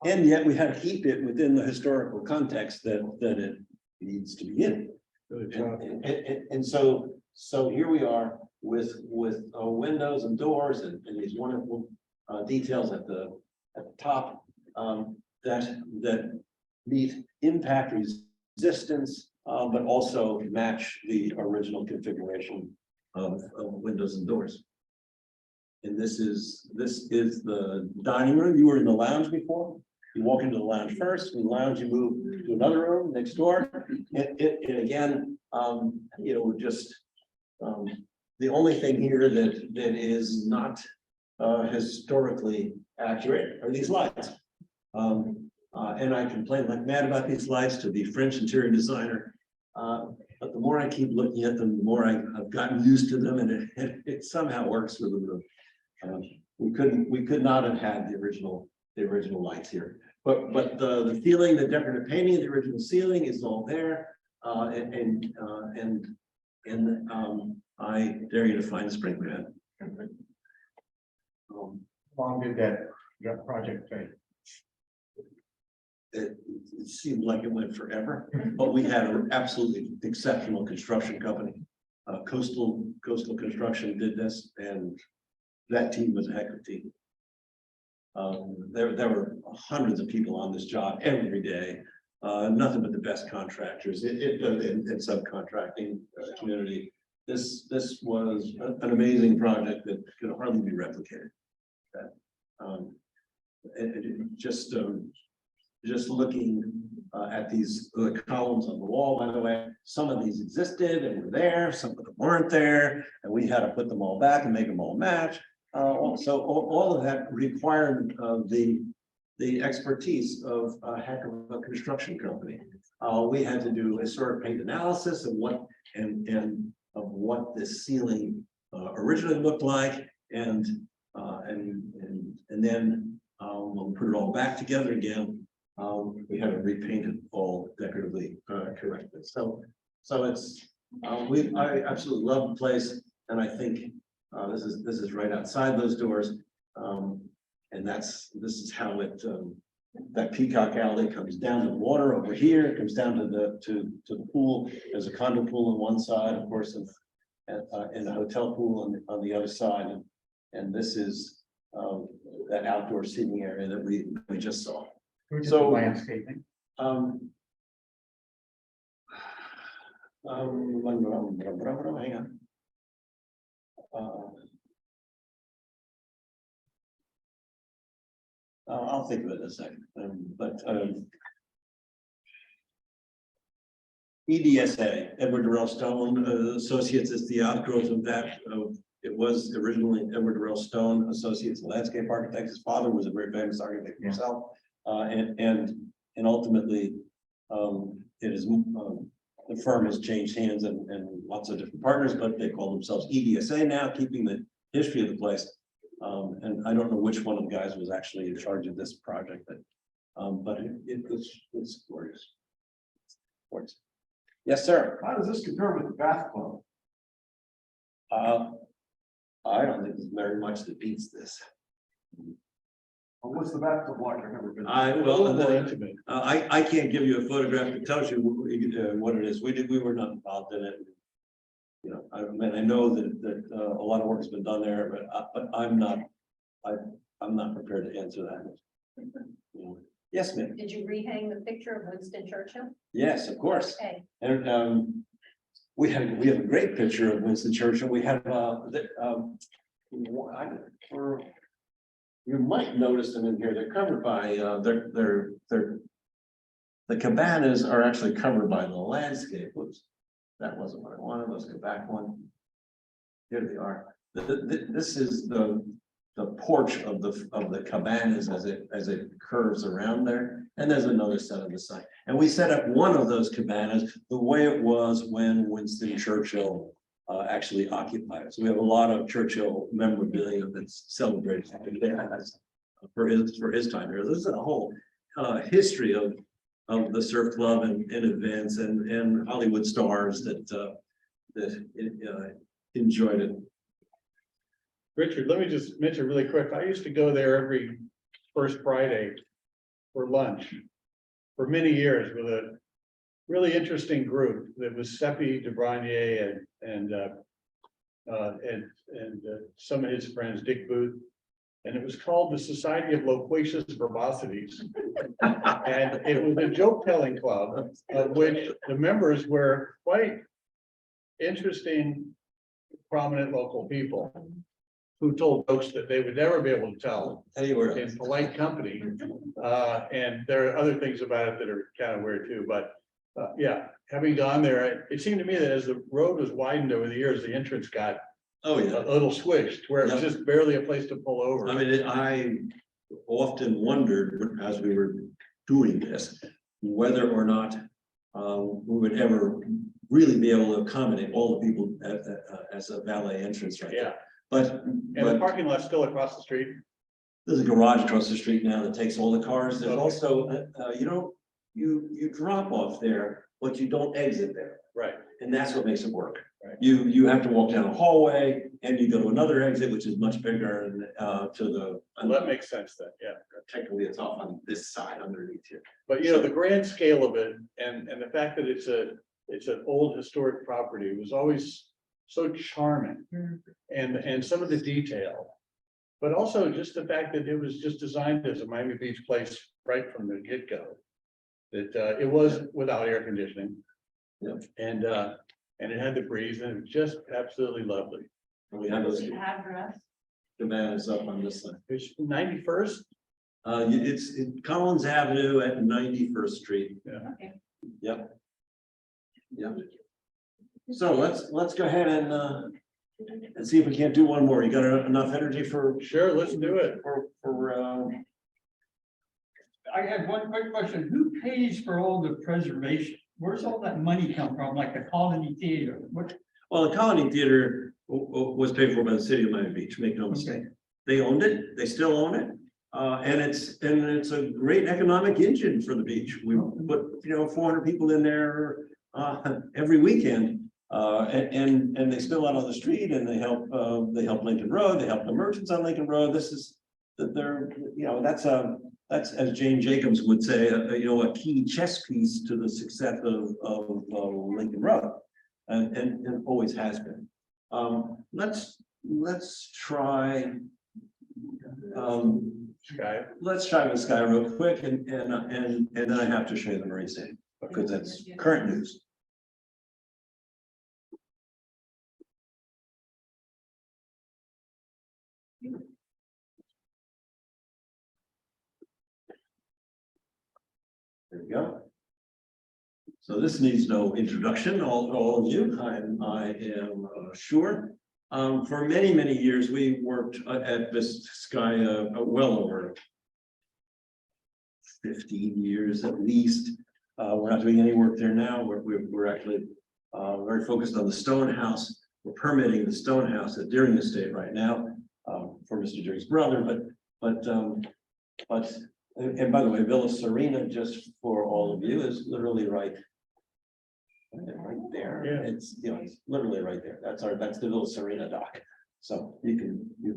Speaker 1: and yet we had to keep it within the historical context that it needs to be in. And so here we are with windows and doors and these wonderful details at the top that meet impact resistance, but also match the original configuration of windows and doors. And this is the dining room. You were in the lounge before. You walk into the lounge first, in the lounge you move to another room next door. And again, just the only thing here that is not historically accurate are these lights. And I complain like mad about these lights to the French interior designer. But the more I keep looking at them, the more I've gotten used to them, and it somehow works for the room. We could not have had the original lights here, but the ceiling, the decorative painting of the original ceiling is all there, and I dare you to find the sprinkler head.
Speaker 2: How long did that project take?
Speaker 1: It seemed like it went forever, but we had an absolutely exceptional construction company. Coastal Construction did this, and that team was a heck of a team. There were hundreds of people on this job every day. Nothing but the best contractors in subcontracting community. This was an amazing project that could hardly be replicated. Just looking at these columns on the wall, by the way, some of these existed and were there, some of them weren't there, and we had to put them all back and make them all match. So all of that required the expertise of a heck of a construction company. We had to do a historic paint analysis of what this ceiling originally looked like, and then when we put it all back together again, we had to repaint it all decoratively correctly. So it's I absolutely love the place, and I think this is right outside those doors, and this is how it that Peacock Alley comes down to the water over here. It comes down to the pool. There's a condo pool on one side, of course, and a hotel pool on the other side, and this is that outdoor seating area that we just saw.
Speaker 2: Who did
Speaker 1: So,
Speaker 2: the landscaping?
Speaker 1: Hang on. I'll think of it in a second. EDSA, Edward Durrell Stone Associates, is the outgrowth of that. It was originally Edward Durrell Stone Associates, landscape architect. His father was a very famous architect himself. And ultimately, it is the firm has changed hands and lots of different partners, but they call themselves EDSA now, keeping the history of the place. And I don't know which one of the guys was actually in charge of this project, but it's gorgeous. Gorgeous. Yes, sir.
Speaker 5: How does this compare with the bath club?
Speaker 1: I don't think there's very much that beats this.
Speaker 5: Well, what's the bath club like? I've never been.
Speaker 1: I can't give you a photograph that tells you what it is. We were not involved in it. You know, I know that a lot of work has been done there, but I'm not prepared to answer that. You know. Yes, ma'am.
Speaker 6: Did you rehang the picture of Winston Churchill?
Speaker 1: Yes, of course.
Speaker 6: Okay.
Speaker 1: And we have a great picture of Winston Churchill. We have you might notice them in here. They're covered by the cabanas are actually covered by the landscape. Whoops, that wasn't what I wanted. Let's go back one. Here they are. This is the porch of the cabanas as it curves around there, and there's another set of the side. And we set up one of those cabanas the way it was when Winston Churchill actually occupied it. So we have a lot of Churchill memorabilia that's celebrated for his time here. This is a whole history of the surf club and events and Hollywood stars that enjoyed it.
Speaker 2: Richard, let me just mention really quick, I used to go there every first Friday for lunch for many years with a really interesting group that was Seppi DeBrognier and some of his friends, Dick Booth. And it was called the Society of Loquacious Verbosities. And it was a joke-telling club of which the members were quite interesting, prominent local people who told jokes that they would never be able to tell
Speaker 1: Anywhere
Speaker 2: in polite company. And there are other things about it that are kind of weird too, but yeah, having gone there, it seemed to me that as the road was widened over the years, the entrance got a little squished, where it was just barely a place to pull over.
Speaker 1: I mean, I often wondered as we were doing this, whether or not we would ever really be able to accommodate all the people as a valet entrance right there.
Speaker 2: And the parking lot's still across the street.
Speaker 1: There's a garage across the street now that takes all the cars. There's also, you drop off there, but you don't exit there.
Speaker 2: Right.
Speaker 1: And that's what makes it work.
Speaker 2: Right.
Speaker 1: You have to walk down a hallway and you go to another exit, which is much bigger and
Speaker 2: Well, that makes sense then, yeah.
Speaker 1: technically it's off on this side underneath here.
Speaker 2: But the grand scale of it and the fact that it's an old historic property was always so charming. And some of the detail, but also just the fact that it was just designed as a Miami Beach place right from the get-go. That it was without air conditioning.
Speaker 1: Yep.
Speaker 2: And it had the breeze and it was just absolutely lovely.
Speaker 1: And we have those
Speaker 4: Address.
Speaker 1: cabanas up on this side.
Speaker 2: It's 91st.
Speaker 1: It's in Collins Avenue at 91st Street.
Speaker 4: Okay.
Speaker 1: Yep. Yep. So let's go ahead and see if we can't do one more. You got enough energy for?
Speaker 2: Sure, let's do it.
Speaker 6: I have one quick question. Who pays for all the preservation? Where's all that money come from, like the Colony Theater?
Speaker 1: Well, the Colony Theater was paid for by the city of Miami Beach, make no mistake. They owned it, they still own it. And it's a great economic engine for the beach. We put, 400 people in there every weekend. And they spill out on the street and they help Lincoln Road, they help the merchants on Lincoln Road. This is that's as Jane Jacobs would say, a key chess piece to the success of Lincoln Road, and always has been. Let's try.
Speaker 2: Sky.
Speaker 1: Let's try with Sky real quick, and then I have to show you the Marine City because that's current news. There we go. So this needs no introduction, all of you, I am sure. For many, many years, we worked at this Sky well over 15 years at least. We're not doing any work there now. We're actually very focused on the Stone House. We're permitting the Stone House at Deering Estate right now for Mr. Deering's brother, and by the way, Villa Serena, just for all of you, is literally right there.
Speaker 2: Yeah.
Speaker 1: It's it's literally right there. That's the Villa Serena dock. So you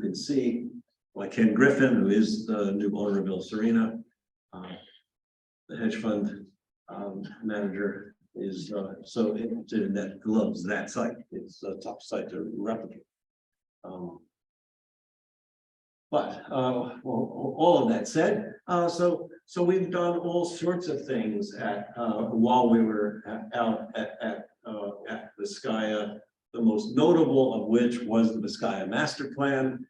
Speaker 1: can see like Ken Griffin, who is the new owner of Villa Serena, the hedge fund manager is so interested in that, loves that site. It's a tough site to replicate. But all of that said, so we've done all sorts of things while we were out at Vizcaya, the most notable of which was the Vizcaya Master Plan.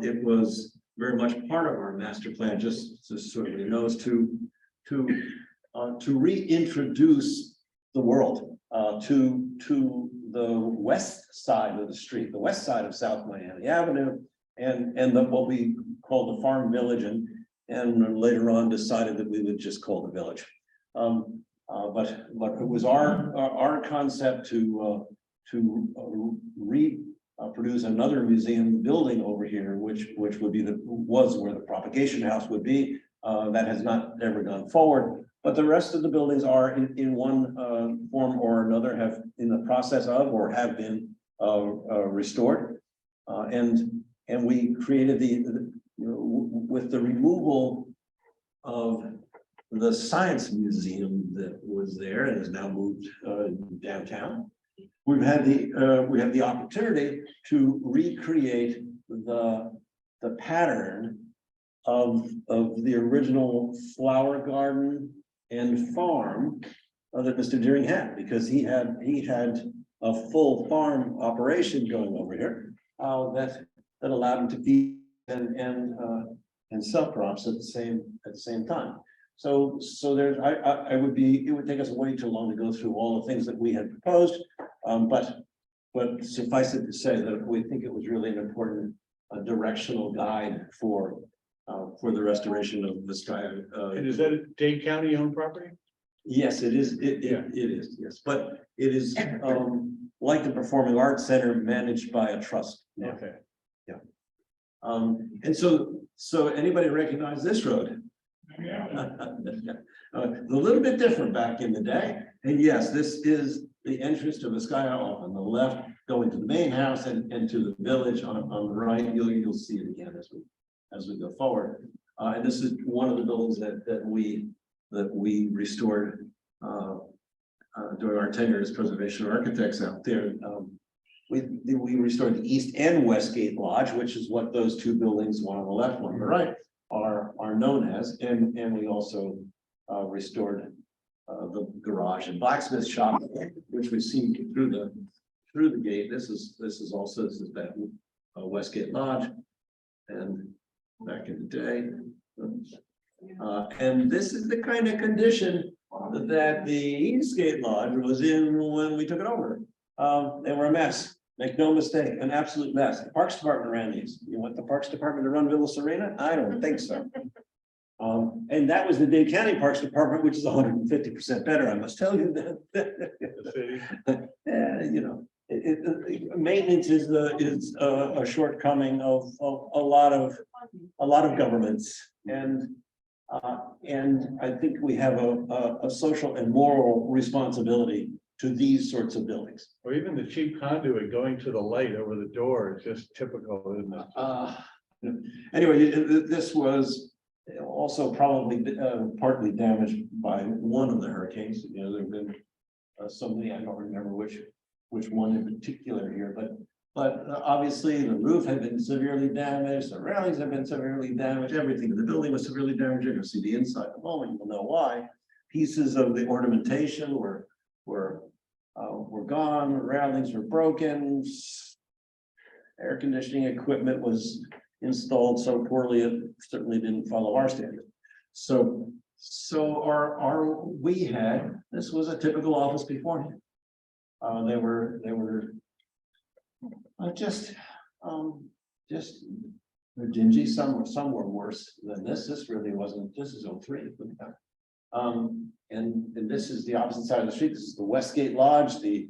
Speaker 1: It was very much part of our master plan, just so everybody knows, to reintroduce the world to the west side of the street, the west side of South Miami Avenue, and what we called the Farm Village, and later on decided that we would just call the village. But it was our concept to produce another museum building over here, which would be was where the propagation house would be. That has not ever gone forward, but the rest of the buildings are in one form or another have in the process of or have been restored. And we created with the removal of the science museum that was there and is now moved downtown. We have the opportunity to recreate the pattern of the original flower garden and farm that Mr. Deering had, because he had a full farm operation going over here that allowed him to feed and sell crops at the same time. So there's it would take us way too long to go through all the things that we had proposed, but suffice it to say that we think it was really an important directional guide for the restoration of Vizcaya.
Speaker 2: And is that a Dade County owned property?
Speaker 1: Yes, it is. It is, yes, but it is like the Performing Arts Center managed by a trust.
Speaker 2: Okay.
Speaker 1: Yeah. And so anybody recognize this road? A little bit different back in the day. And yes, this is the entrance to Vizcaya off on the left, going to the main house and to the village on the right. You'll see it again as we go forward. And this is one of the buildings that we restored during our tenure as preservation architects out there. We restored the East and West Gate Lodge, which is what those two buildings, one on the left, one on the right, are known as, and we also restored the garage and blacksmith shop, which we've seen through the gate. This is that Westgate Lodge, and back in the day, and this is the kind of condition that the Eastgate Lodge was in when we took it over. They were a mess. Make no mistake, an absolute mess. The Parks Department ran these. You want the Parks Department to run Villa Serena? I don't think so. And that was the Dade County Parks Department, which is 150% better. I must tell you that. Yeah, maintenance is a shortcoming of a lot of governments, and I think we have a social and moral responsibility to these sorts of buildings.
Speaker 2: Or even the cheap conduit going to the light over the door is just typical, isn't it?
Speaker 1: Anyway, this was also probably partly damaged by one of the hurricanes. You know, there have been so many, I don't remember which one in particular here, but obviously the roof had been severely damaged, the railings have been severely damaged, everything in the building was severely damaged. You're gonna see the inside in a moment, you'll know why. Pieces of the ornamentation were gone, the railings were broken, air conditioning equipment was installed so poorly it certainly didn't follow our standards. So this was a typical office beforehand. They were just they're dingy. Some were worse than this. This really wasn't. This is 03. And this is the opposite side of the street. This is the Westgate Lodge, the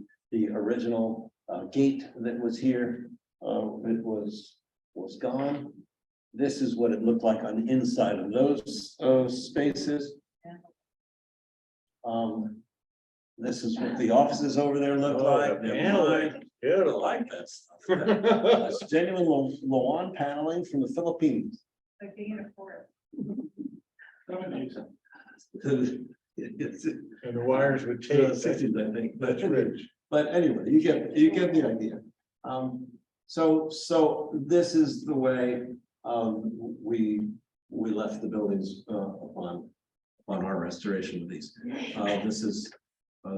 Speaker 1: original gate that was here. It was gone. This is what it looked like on the inside of those spaces. This is what the offices over there look like.
Speaker 2: Good.
Speaker 1: I like that stuff. That's genuine Lawan paneling from the Philippines.
Speaker 4: Like being in a forest.
Speaker 2: And the wires would take.
Speaker 1: 60s, I think.
Speaker 2: That's rich.
Speaker 1: But anyway, you get the idea. So this is the way we left the buildings on our restoration of these.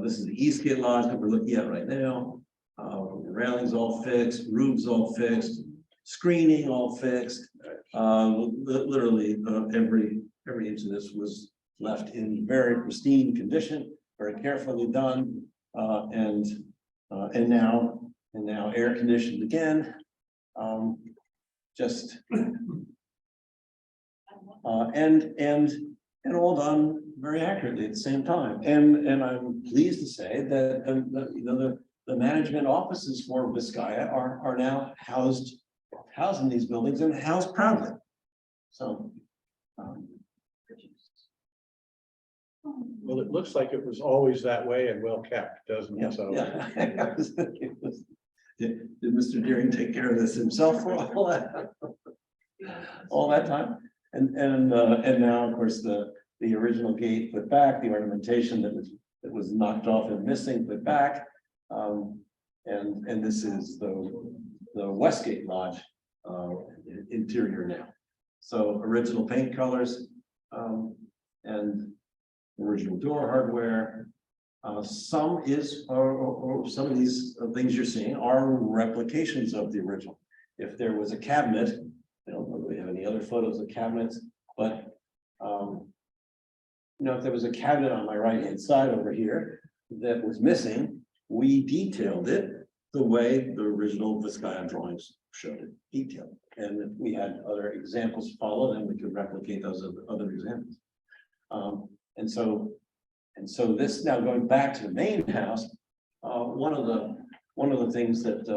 Speaker 1: This is the Eastgate Lodge that we're looking at right now. The railings all fixed, roofs all fixed, screening all fixed. Literally, every inch of this was left in very pristine condition, very carefully done, and now air conditioned again. Just and all done very accurately at the same time. And I'm pleased to say that the management offices for Vizcaya are now housed in these buildings and housed proudly. So.
Speaker 2: Well, it looks like it was always that way and well kept, doesn't
Speaker 1: Yeah,
Speaker 2: it? So
Speaker 1: yeah. Did Mr. Deering take care of this himself for all that time? And now, of course, the original gate put back, the ornamentation that was knocked off and missing put back. And this is the Westgate Lodge interior now. So original paint colors and original door hardware. Some of these things you're seeing are replications of the original. If there was a cabinet, I don't know if we have any other photos of cabinets, but if there was a cabinet on my right hand side over here that was missing, we detailed it the way the original Vizcaya drawings showed it detailed. And if we had other examples to follow, then we could replicate those other examples. And so this, now going back to the main house, one of the things that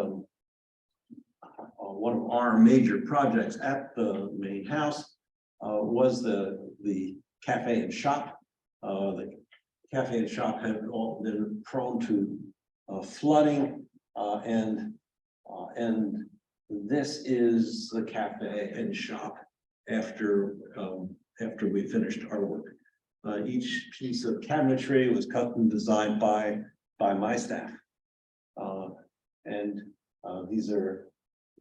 Speaker 1: one of our major projects at the main house was the cafe and shop. The cafe and shop had all been prone to flooding, and this is the cafe and shop after we finished our work. Each piece of cabinetry was cut and designed by my staff.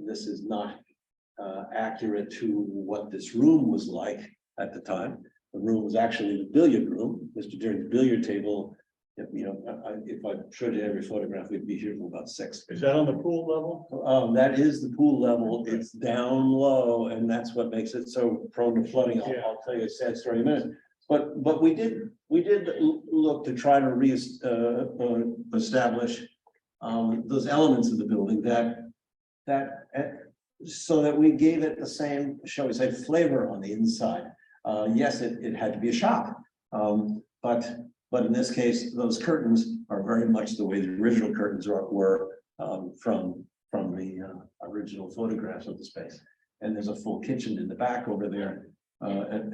Speaker 1: This is not accurate to what this room was like at the time. The room was actually the billiard room. Mr. Deering's billiard table. If I showed you every photograph, we'd be here till about 6.
Speaker 2: is that on the pool level?
Speaker 1: That is the pool level. It's down low, and that's what makes it so prone to flooding. I'll tell you a sad story in a minute. But we did look to try to establish those elements of the building so that we gave it the same, shall we say, flavor on the inside. Yes, it had to be a shop, but in this case, those curtains are very much the way the original curtains were from the original photographs of the space. And there's a full kitchen in the back over there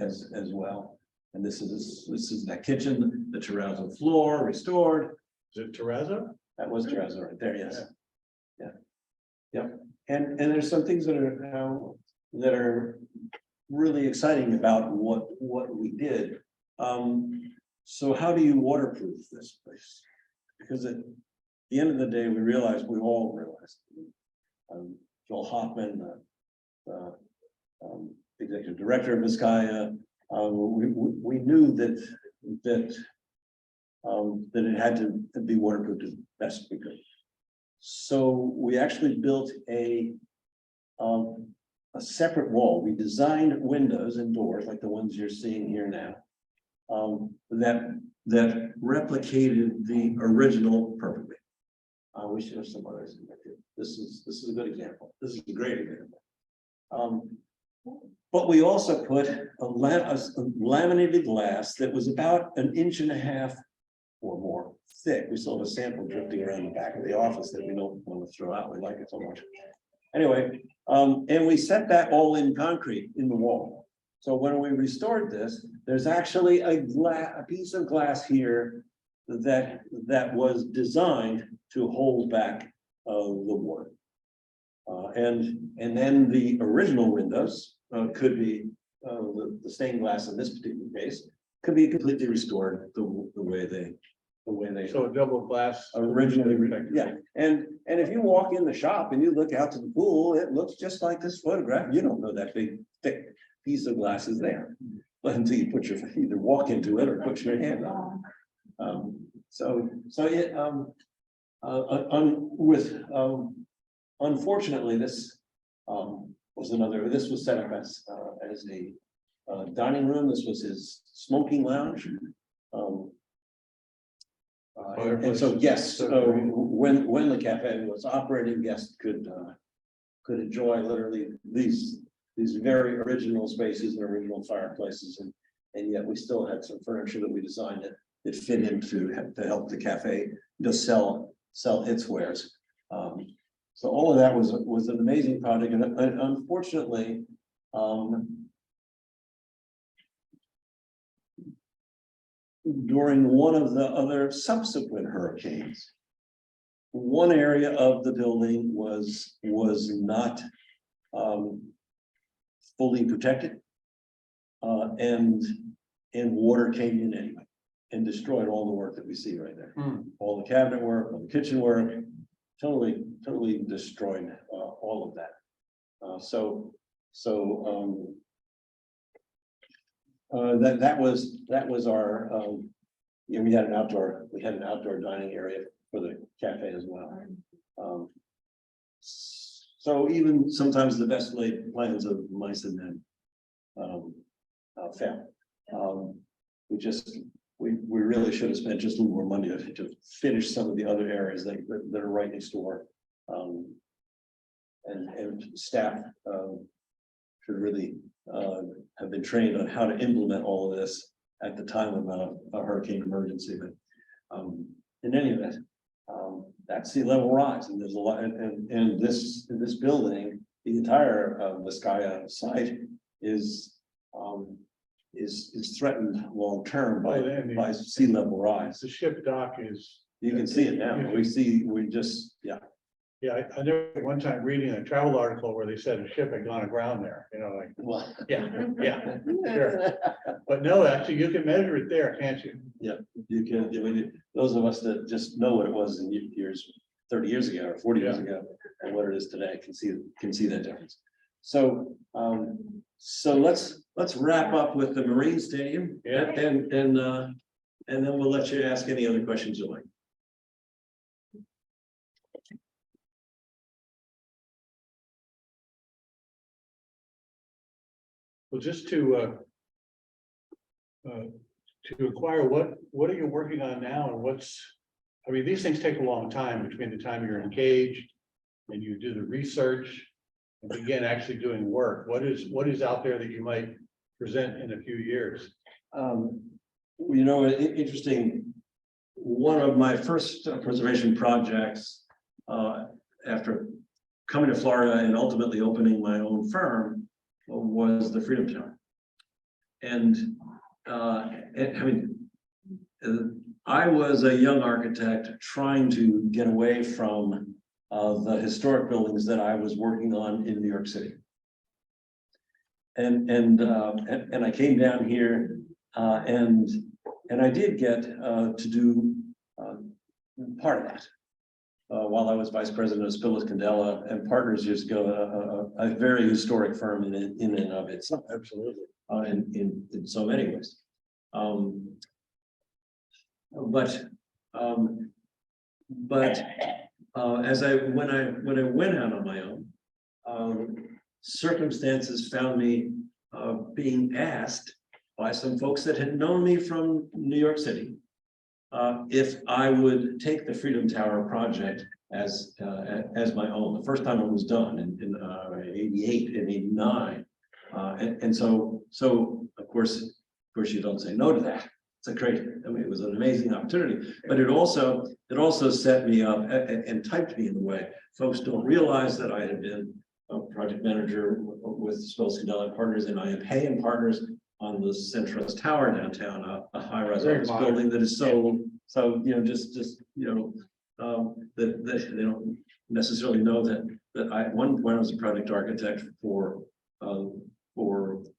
Speaker 1: as well. And this is that kitchen, the terrazzo floor restored.
Speaker 2: Is it terrazzo?
Speaker 1: That was terrazzo right there, yes. Yeah. And there's some things that are really exciting about what we did. So how do you waterproof this place? Because at the end of the day, we all realized, Joel Hoffman, the executive director of Vizcaya, we knew that it had to be waterproof as best we could. So we actually built a separate wall. We designed windows and doors like the ones you're seeing here now, that replicated the original perfectly. We should have some others in there too. This is a good example. This is a great example. But we also put a laminated glass that was about 1.5 inches or more thick. We still have a sample drifting around the back of the office that we don't want to throw out. We like it so much. Anyway, and we set that all in concrete in the wall. So when we restored this, there's actually a piece of glass here that was designed to hold back the water. And then the original windows could be the stained glass in this particular case could be completely restored the way they
Speaker 2: So a double glass.
Speaker 1: originally. Yeah, and if you walk in the shop and you look out to the pool, it looks just like this photograph. You don't know that big thick piece of glass is there, but until you either walk into it or put your hand on. So it, unfortunately, this, this was set up as a dining room. This was his smoking lounge. And so guests, when the cafe was operating, guests could enjoy literally these very original spaces and original fireplaces, and yet we still had some furniture that we designed that fit into to help the cafe just sell its wares. So all of that was an amazing project, and unfortunately, during one of the other subsequent hurricanes, one area of the building was not fully protected, and water came in anyway and destroyed all the work that we see right there. All the cabinet work, all the kitchen work, totally destroyed all of that. That was our, we had an outdoor dining area for the cafe as well. So even sometimes the best laid plans of mice and men fail. We really should have spent just a little more money to finish some of the other areas that are right next door. And staff should really have been trained on how to implement all of this at the time of a hurricane emergency. But in any event, that sea level rise, and there's a lot, and this building, the entire Vizcaya site is threatened long term by sea level rise.
Speaker 2: The ship dock is.
Speaker 1: You can see it now.
Speaker 2: Yeah, I never one time reading a travel article where they said a ship had gone aground there, like,
Speaker 1: Well,
Speaker 2: yeah, sure. But no, actually, you can measure it there, can't you?
Speaker 1: you can. I mean, those of us that just know what it was in years, 30 years ago or 40 years ago, and what it is today, can see that difference. So, so let's wrap up with the Marine Stadium, and then we'll let you ask any other questions you like.
Speaker 2: Well, just to acquire, what are you working on now, and I mean, these things take a long time between the time you're engaged and you do the research and begin actually doing work. What is out there that you might present in a few years?
Speaker 1: Interesting. One of my first preservation projects, after coming to Florida and ultimately opening my own firm, was the Freedom Tower. And I was a young architect trying to get away from the historic buildings that I was working on in New York City. And I came down here, and I did get to do part of that. While I was vice president of Spillis Candela and Partners years ago, a very historic firm in and of itself.
Speaker 2: Absolutely.
Speaker 1: In so many ways. But when I went out on my own, circumstances found me being asked by some folks that had known me from New York City if I would take the Freedom Tower project as my own. The first time it was done in 88 and 89. And so of course you don't say no to that. It's a great, it was an amazing opportunity, but it also set me up and typed me in the way. Folks don't realize that I had been a project manager with Spillis Candela Partners and AIA and Partners on the Centros Tower downtown, a high-rise office building that is so that they don't necessarily know that I at one point I was a project architect for the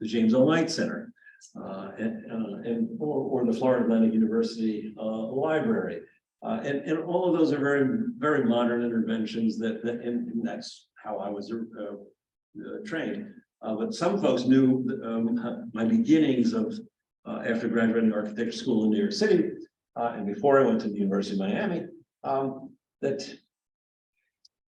Speaker 1: James O. Knight Center or the Florida Atlantic University Library, and all of those are very, very modern interventions and that's how I was trained. But some folks knew my beginnings of after graduating architecture school in New York City. and before I went to the University of Miami, that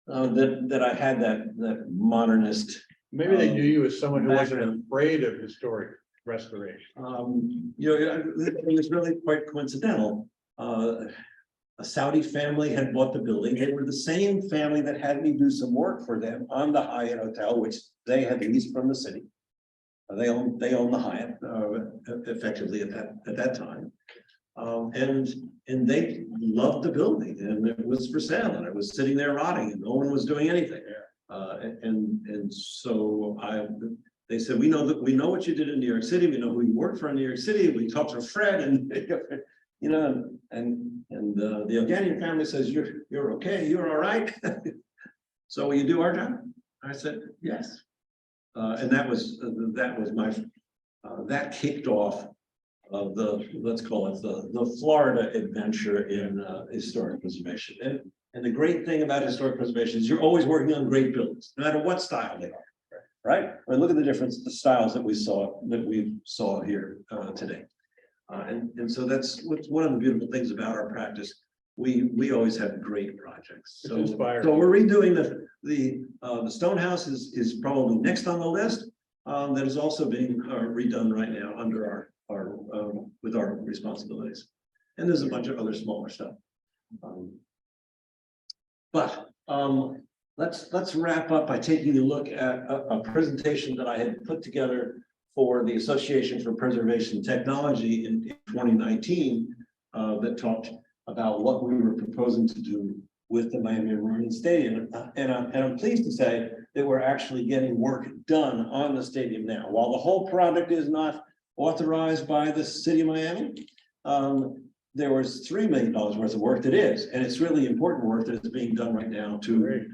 Speaker 1: I had that modernist.
Speaker 2: Maybe they knew you as someone who wasn't
Speaker 1: background.
Speaker 2: afraid of historic restoration.
Speaker 1: It was really quite coincidental. A Saudi family had bought the building. They were the same family that had me do some work for them on the Hyatt Hotel, which they had leased from the city. They owned the Hyatt effectively at that time. And they loved the building, and it was for sale, and it was sitting there rotting, and no one was doing anything. And so they said, we know what you did in New York City. We know who you worked for in New York City. We talked to Fred, and the Afghani family says, you're okay, you're all right. So will you do our job? I said, yes. And that was my that kicked off of let's call it the Florida adventure in historic preservation. And the great thing about historic preservation is you're always working on great buildings, no matter what style they are, right? I mean, look at the difference, the styles that we saw here today. And so that's what's one of the beautiful things about our practice. We always have great projects.
Speaker 2: It's
Speaker 1: So
Speaker 2: inspiring.
Speaker 1: we're redoing the stone house is probably next on the list. That is also being redone right now under our with our responsibilities. And there's a bunch of other smaller stuff. But let's wrap up by taking a look at a presentation that I had put together for the Association for Preservation Technology in 2019 that talked about what we were proposing to do with the Miami Marine Stadium. And I'm pleased to say that we're actually getting work done on the stadium now. While the whole project is not authorized by the city of Miami, there was $3 million worth of work that is, and it's really important work that is being done right now to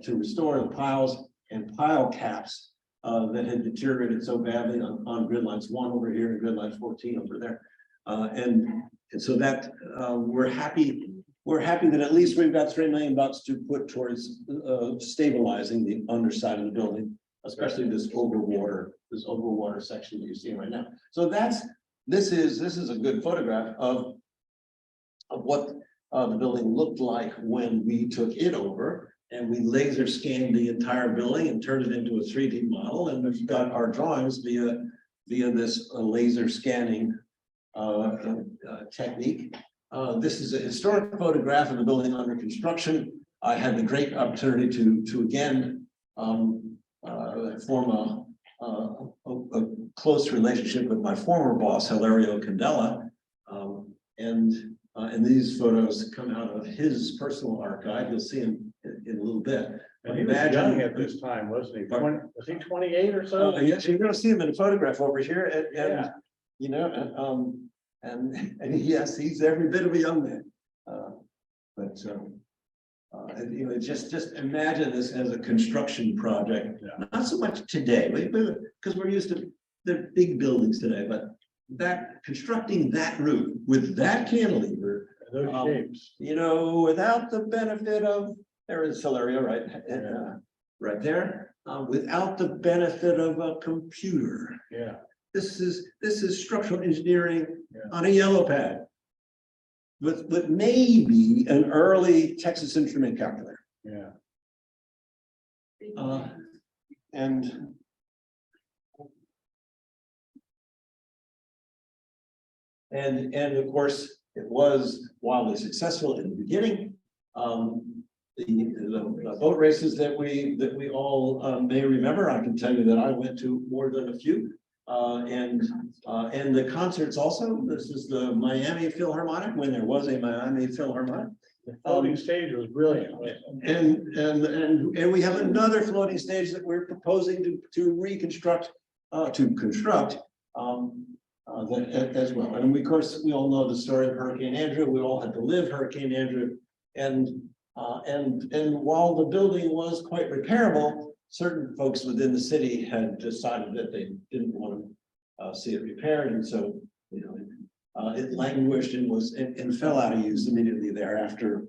Speaker 1: restore the piles and pile caps that had deteriorated so badly on grid lines 1 over here and grid lines 14 over there. And so that we're happy that at least we've got $3 million to put towards stabilizing the underside of the building, especially this overwater section that you're seeing right now. So this is a good photograph of what the building looked like when we took it over, and we laser scanned the entire building and turned it into a 3D model, and we've got our drawings via this laser scanning technique. This is a historic photograph of the building under construction. I had the great opportunity to again form a close relationship with my former boss, Hilario Candela, and these photos come out of his personal archive. You'll see him in a little bit.
Speaker 2: And he was young at this time, wasn't he? Was he 28 or so?
Speaker 1: Yes, you're going to see him in a photograph over here, and
Speaker 2: Yeah.
Speaker 1: you know, and yes, he's every bit of a young man. You know, just imagine this as a construction project.
Speaker 2: Yeah.
Speaker 1: Not so much today, because we're used to the big buildings today, but that constructing that roof with that cantilever,
Speaker 2: Those shapes.
Speaker 1: you know, without the benefit of, there is Hilario, right? Right there, without the benefit of a computer.
Speaker 2: Yeah.
Speaker 1: This is structural engineering
Speaker 2: Yeah.
Speaker 1: on a yellow pad with maybe an early Texas Instrument calculator.
Speaker 2: Yeah.
Speaker 1: And of course, it was wildly successful in the beginning. The boat races that we all may remember, I can tell you that I went to more than a few. And the concerts also. This is the Miami Philharmonic, when there was a Miami Philharmonic.
Speaker 2: The floating stage was brilliant.
Speaker 1: And we have another floating stage that we're proposing to construct as well. And of course, we all know the story of Hurricane Andrew. We all had to live Hurricane Andrew, and while the building was quite repairable, certain folks within the city had decided that they didn't want to see it repaired, and so it languished and fell out of use immediately thereafter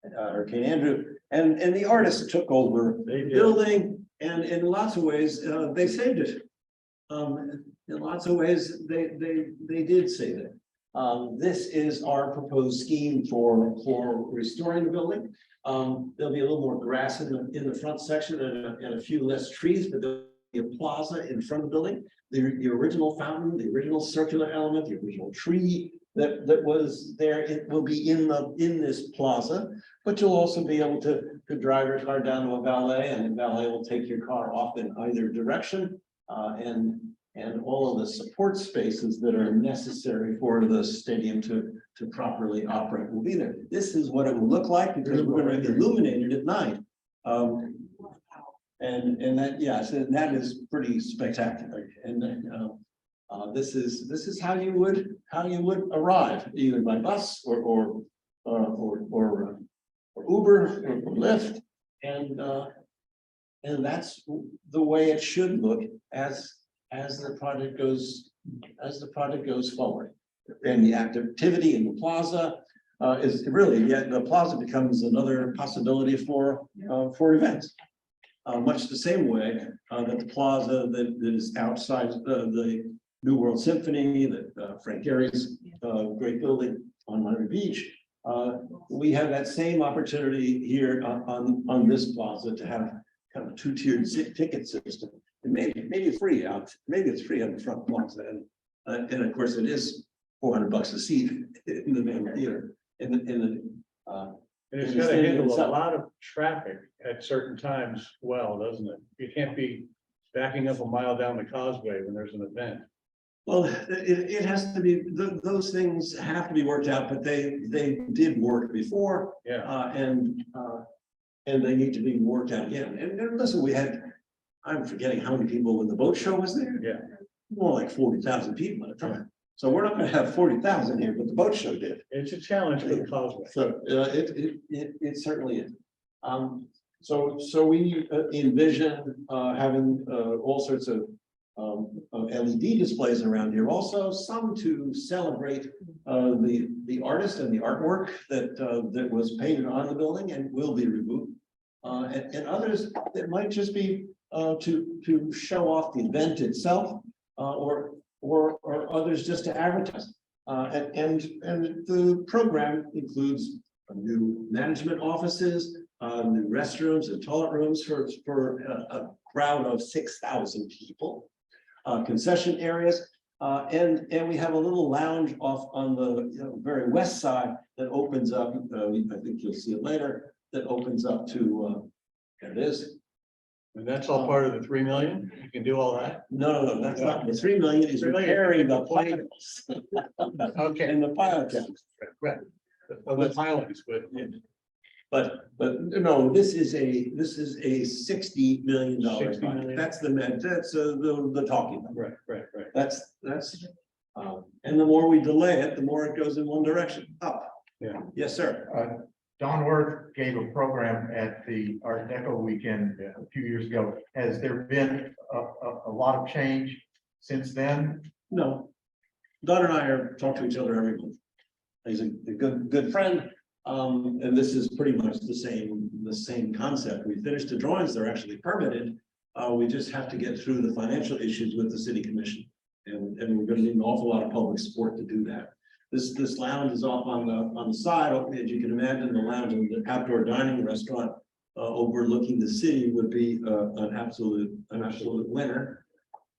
Speaker 1: Hurricane Andrew, and the artists took over the building, and in lots of ways they saved it. In lots of ways they did save it. This is our proposed scheme for restoring the building. There'll be a little more grass in the front section and a few less trees, but there'll be a plaza in front of the building. The original fountain, the original circular element, the original tree that was there, it will be in this plaza, but you'll also be able to drive your car down to a valet, and the valet will take your car off in either direction. And all of the support spaces that are necessary for the stadium to properly operate will be there. This is what it will look like because we're going to illuminate it at night. And that, yeah, so that is pretty spectacular. And this is how you would arrive, either by bus or Uber or Lyft, and that's the way it should look as the project goes forward. And the activity in the plaza is really, the plaza becomes another possibility for events. Much the same way that the plaza that is outside the New World Symphony, that Frank Gehry's great building on Miami Beach. We have that same opportunity here on this plaza to have kind of a two-tiered ticket system. And maybe free out, maybe it's free on the front plaza, and of course it is $400 a seat in the main theater.
Speaker 2: And it's got to handle a lot of traffic at certain times. Well, doesn't it? You can't be backing up a mile down the causeway when there's an event.
Speaker 1: Well, it has to be, those things have to be worked out, but they did work before.
Speaker 2: Yeah.
Speaker 1: And they need to be worked out again. And listen, we had, I'm forgetting how many people when the boat show was there.
Speaker 2: Yeah.
Speaker 1: More like 40,000 people at a time. So we're not going to have 40,000 here, but the boat show did.
Speaker 2: It's a challenge for the causeway.
Speaker 1: So it certainly is. So we envision having all sorts of LED displays around here. Also, some to celebrate the artist and the artwork that was painted on the building and will be removed, and others that might just be to show off the event itself, or others just to advertise. And the program includes new management offices, new restrooms and toilet rooms for a crowd of 6,000 people, concession areas, and we have a little lounge off on the very west side that opens up. I think you'll see it later. That opens up to there it is.
Speaker 2: And that's all part of the 3 million? You can do all that?
Speaker 1: No, that's not. The 3 million is repairing the pilings.
Speaker 2: Okay.
Speaker 1: And the pilot counts.
Speaker 2: Right. Of the pilings,
Speaker 1: But no, this is a $60 million
Speaker 2: $60
Speaker 1: project.
Speaker 2: million.
Speaker 1: That's the talking number.
Speaker 2: Right.
Speaker 1: That's and the more we delay it, the more it goes in one direction, up.
Speaker 2: Yeah.
Speaker 1: Yes, sir.
Speaker 7: Don Worth gave a program at the Art Deco weekend a few years ago. Has there been a lot of change since then?
Speaker 1: No. Don and I talk to each other every month. He's a good friend. And this is pretty much the same concept. We finished the drawings, they're actually permitted. We just have to get through the financial issues with the city commission. And we're going to need an awful lot of public support to do that. This lounge is off on the side. As you can imagine, the lounge and the outdoor dining restaurant overlooking the city would be an absolute winner.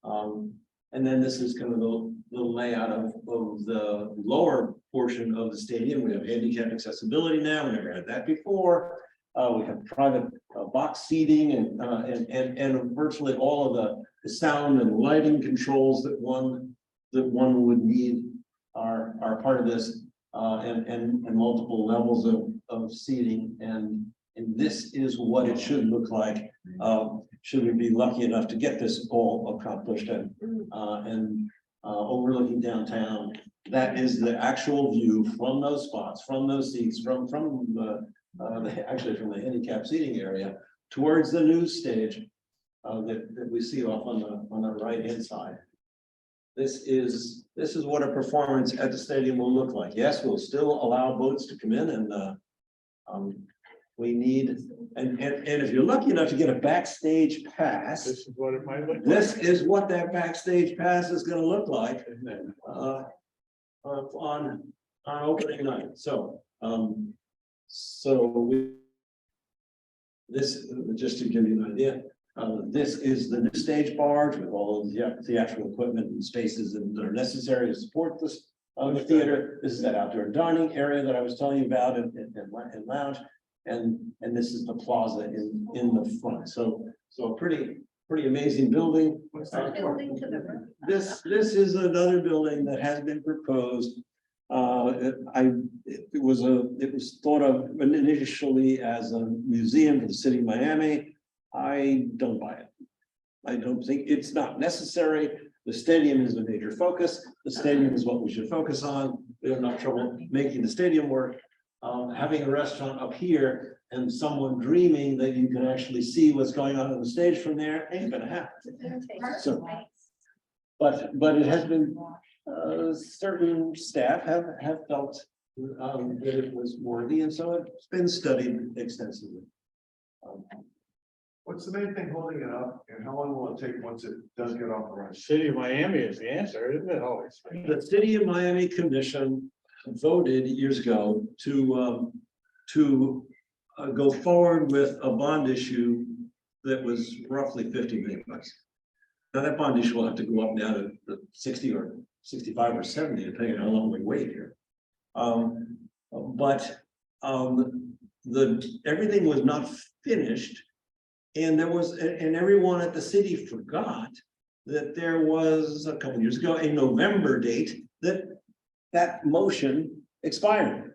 Speaker 1: And then this is kind of the layout of the lower portion of the stadium. We have handicap accessibility now. We never had that before. We have private box seating and virtually all of the sound and lighting controls that one would need are part of this, and multiple levels of seating, and this is what it should look like. Should we be lucky enough to get this all accomplished and overlooking downtown, that is the actual view from those spots, from those seats, from actually from the handicap seating area towards the news stage that we see off on the right hand side. This is what a performance at the stadium will look like. Yes, we'll still allow boats to come in, and we need, and if you're lucky enough to get a backstage pass,
Speaker 2: this is what it might look like.
Speaker 1: this is what that backstage pass is going to look like. on opening night. So, this, just to give you an idea, this is the new stage barge with all of the theatrical equipment and spaces that are necessary to support this, the theater. This is that outdoor dining area that I was telling you about and lounge. And this is the plaza in the front. So a pretty amazing building.
Speaker 5: What's that for?
Speaker 4: Building to the roof.
Speaker 1: This is another building that has been proposed. It was thought of initially as a museum for the city of Miami. I don't buy it. I don't think it's not necessary. The stadium is a major focus. The stadium is what we should focus on. We have enough trouble making the stadium work. Having a restaurant up here and someone dreaming that you can actually see what's going on the stage from there ain't gonna happen. So, but it has been, certain staff have felt that it was worthy, and so it's been studied extensively.
Speaker 5: What's the main thing holding it up, and how long will it take once it does get off the ground?
Speaker 2: City of Miami is the answer, isn't it always?
Speaker 1: The City of Miami Commission voted years ago to go forward with a bond issue that was roughly $50 million. Now that bond issue will have to go up now to 60 or 65 or 70, depending on how long we wait here. Everything was not finished, and everyone at the city forgot that there was a couple years ago a November date that motion expired.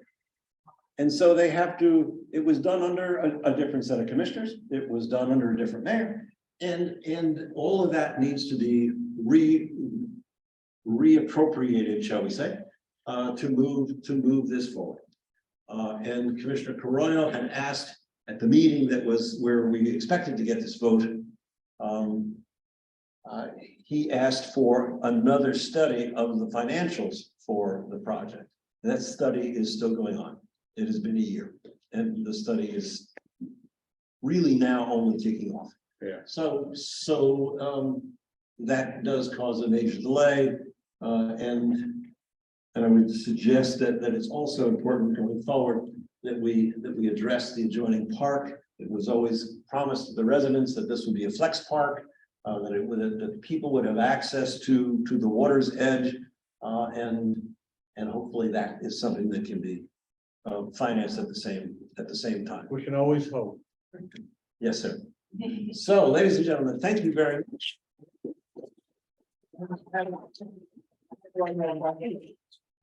Speaker 1: And so they have to, it was done under a different set of commissioners, it was done under a different mayor, and all of that needs to be reappropriated, shall we say, to move this forward. And Commissioner Carollo had asked at the meeting that was where we expected to get this vote. He asked for another study of the financials for the project. And that study is still going on. It has been a year, and the study is really now only kicking off.
Speaker 2: Yeah.
Speaker 1: So that does cause a major delay, and I would suggest that it's also important going forward that we address the adjoining park. It was always promised to the residents that this would be a flex park, that people would have access to the water's edge, and hopefully that is something that can be financed at the same time.
Speaker 2: We can always hope.
Speaker 1: Yes, sir. So, ladies and gentlemen, thank you very much.
Speaker 8: I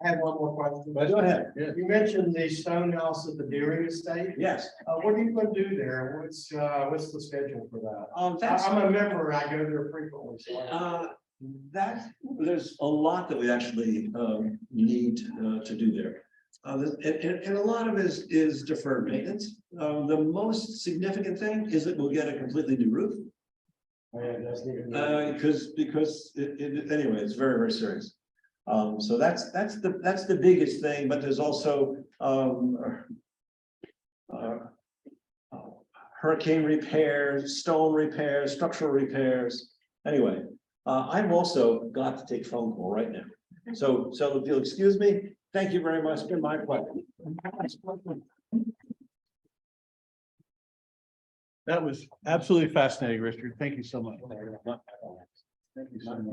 Speaker 8: have one more question.
Speaker 1: Go ahead.
Speaker 2: Yeah.
Speaker 8: You mentioned the stone house at the Deering Estate.
Speaker 1: Yes.
Speaker 8: What are you going to do there? What's the schedule for that? I'm a member. I go there frequently. So
Speaker 1: There's a lot that we actually need to do there. And a lot of it is deferred maintenance. The most significant thing is that we'll get a completely new roof. Because anyway, it's very, very serious. So that's the biggest thing, but there's also hurricane repairs, stone repairs, structural repairs. Anyway, I've also got to take a phone call right now. So if you'll excuse me, thank you very much. It's been my pleasure.
Speaker 2: That was absolutely fascinating, Richard. Thank you so much.
Speaker 1: Thank you so much.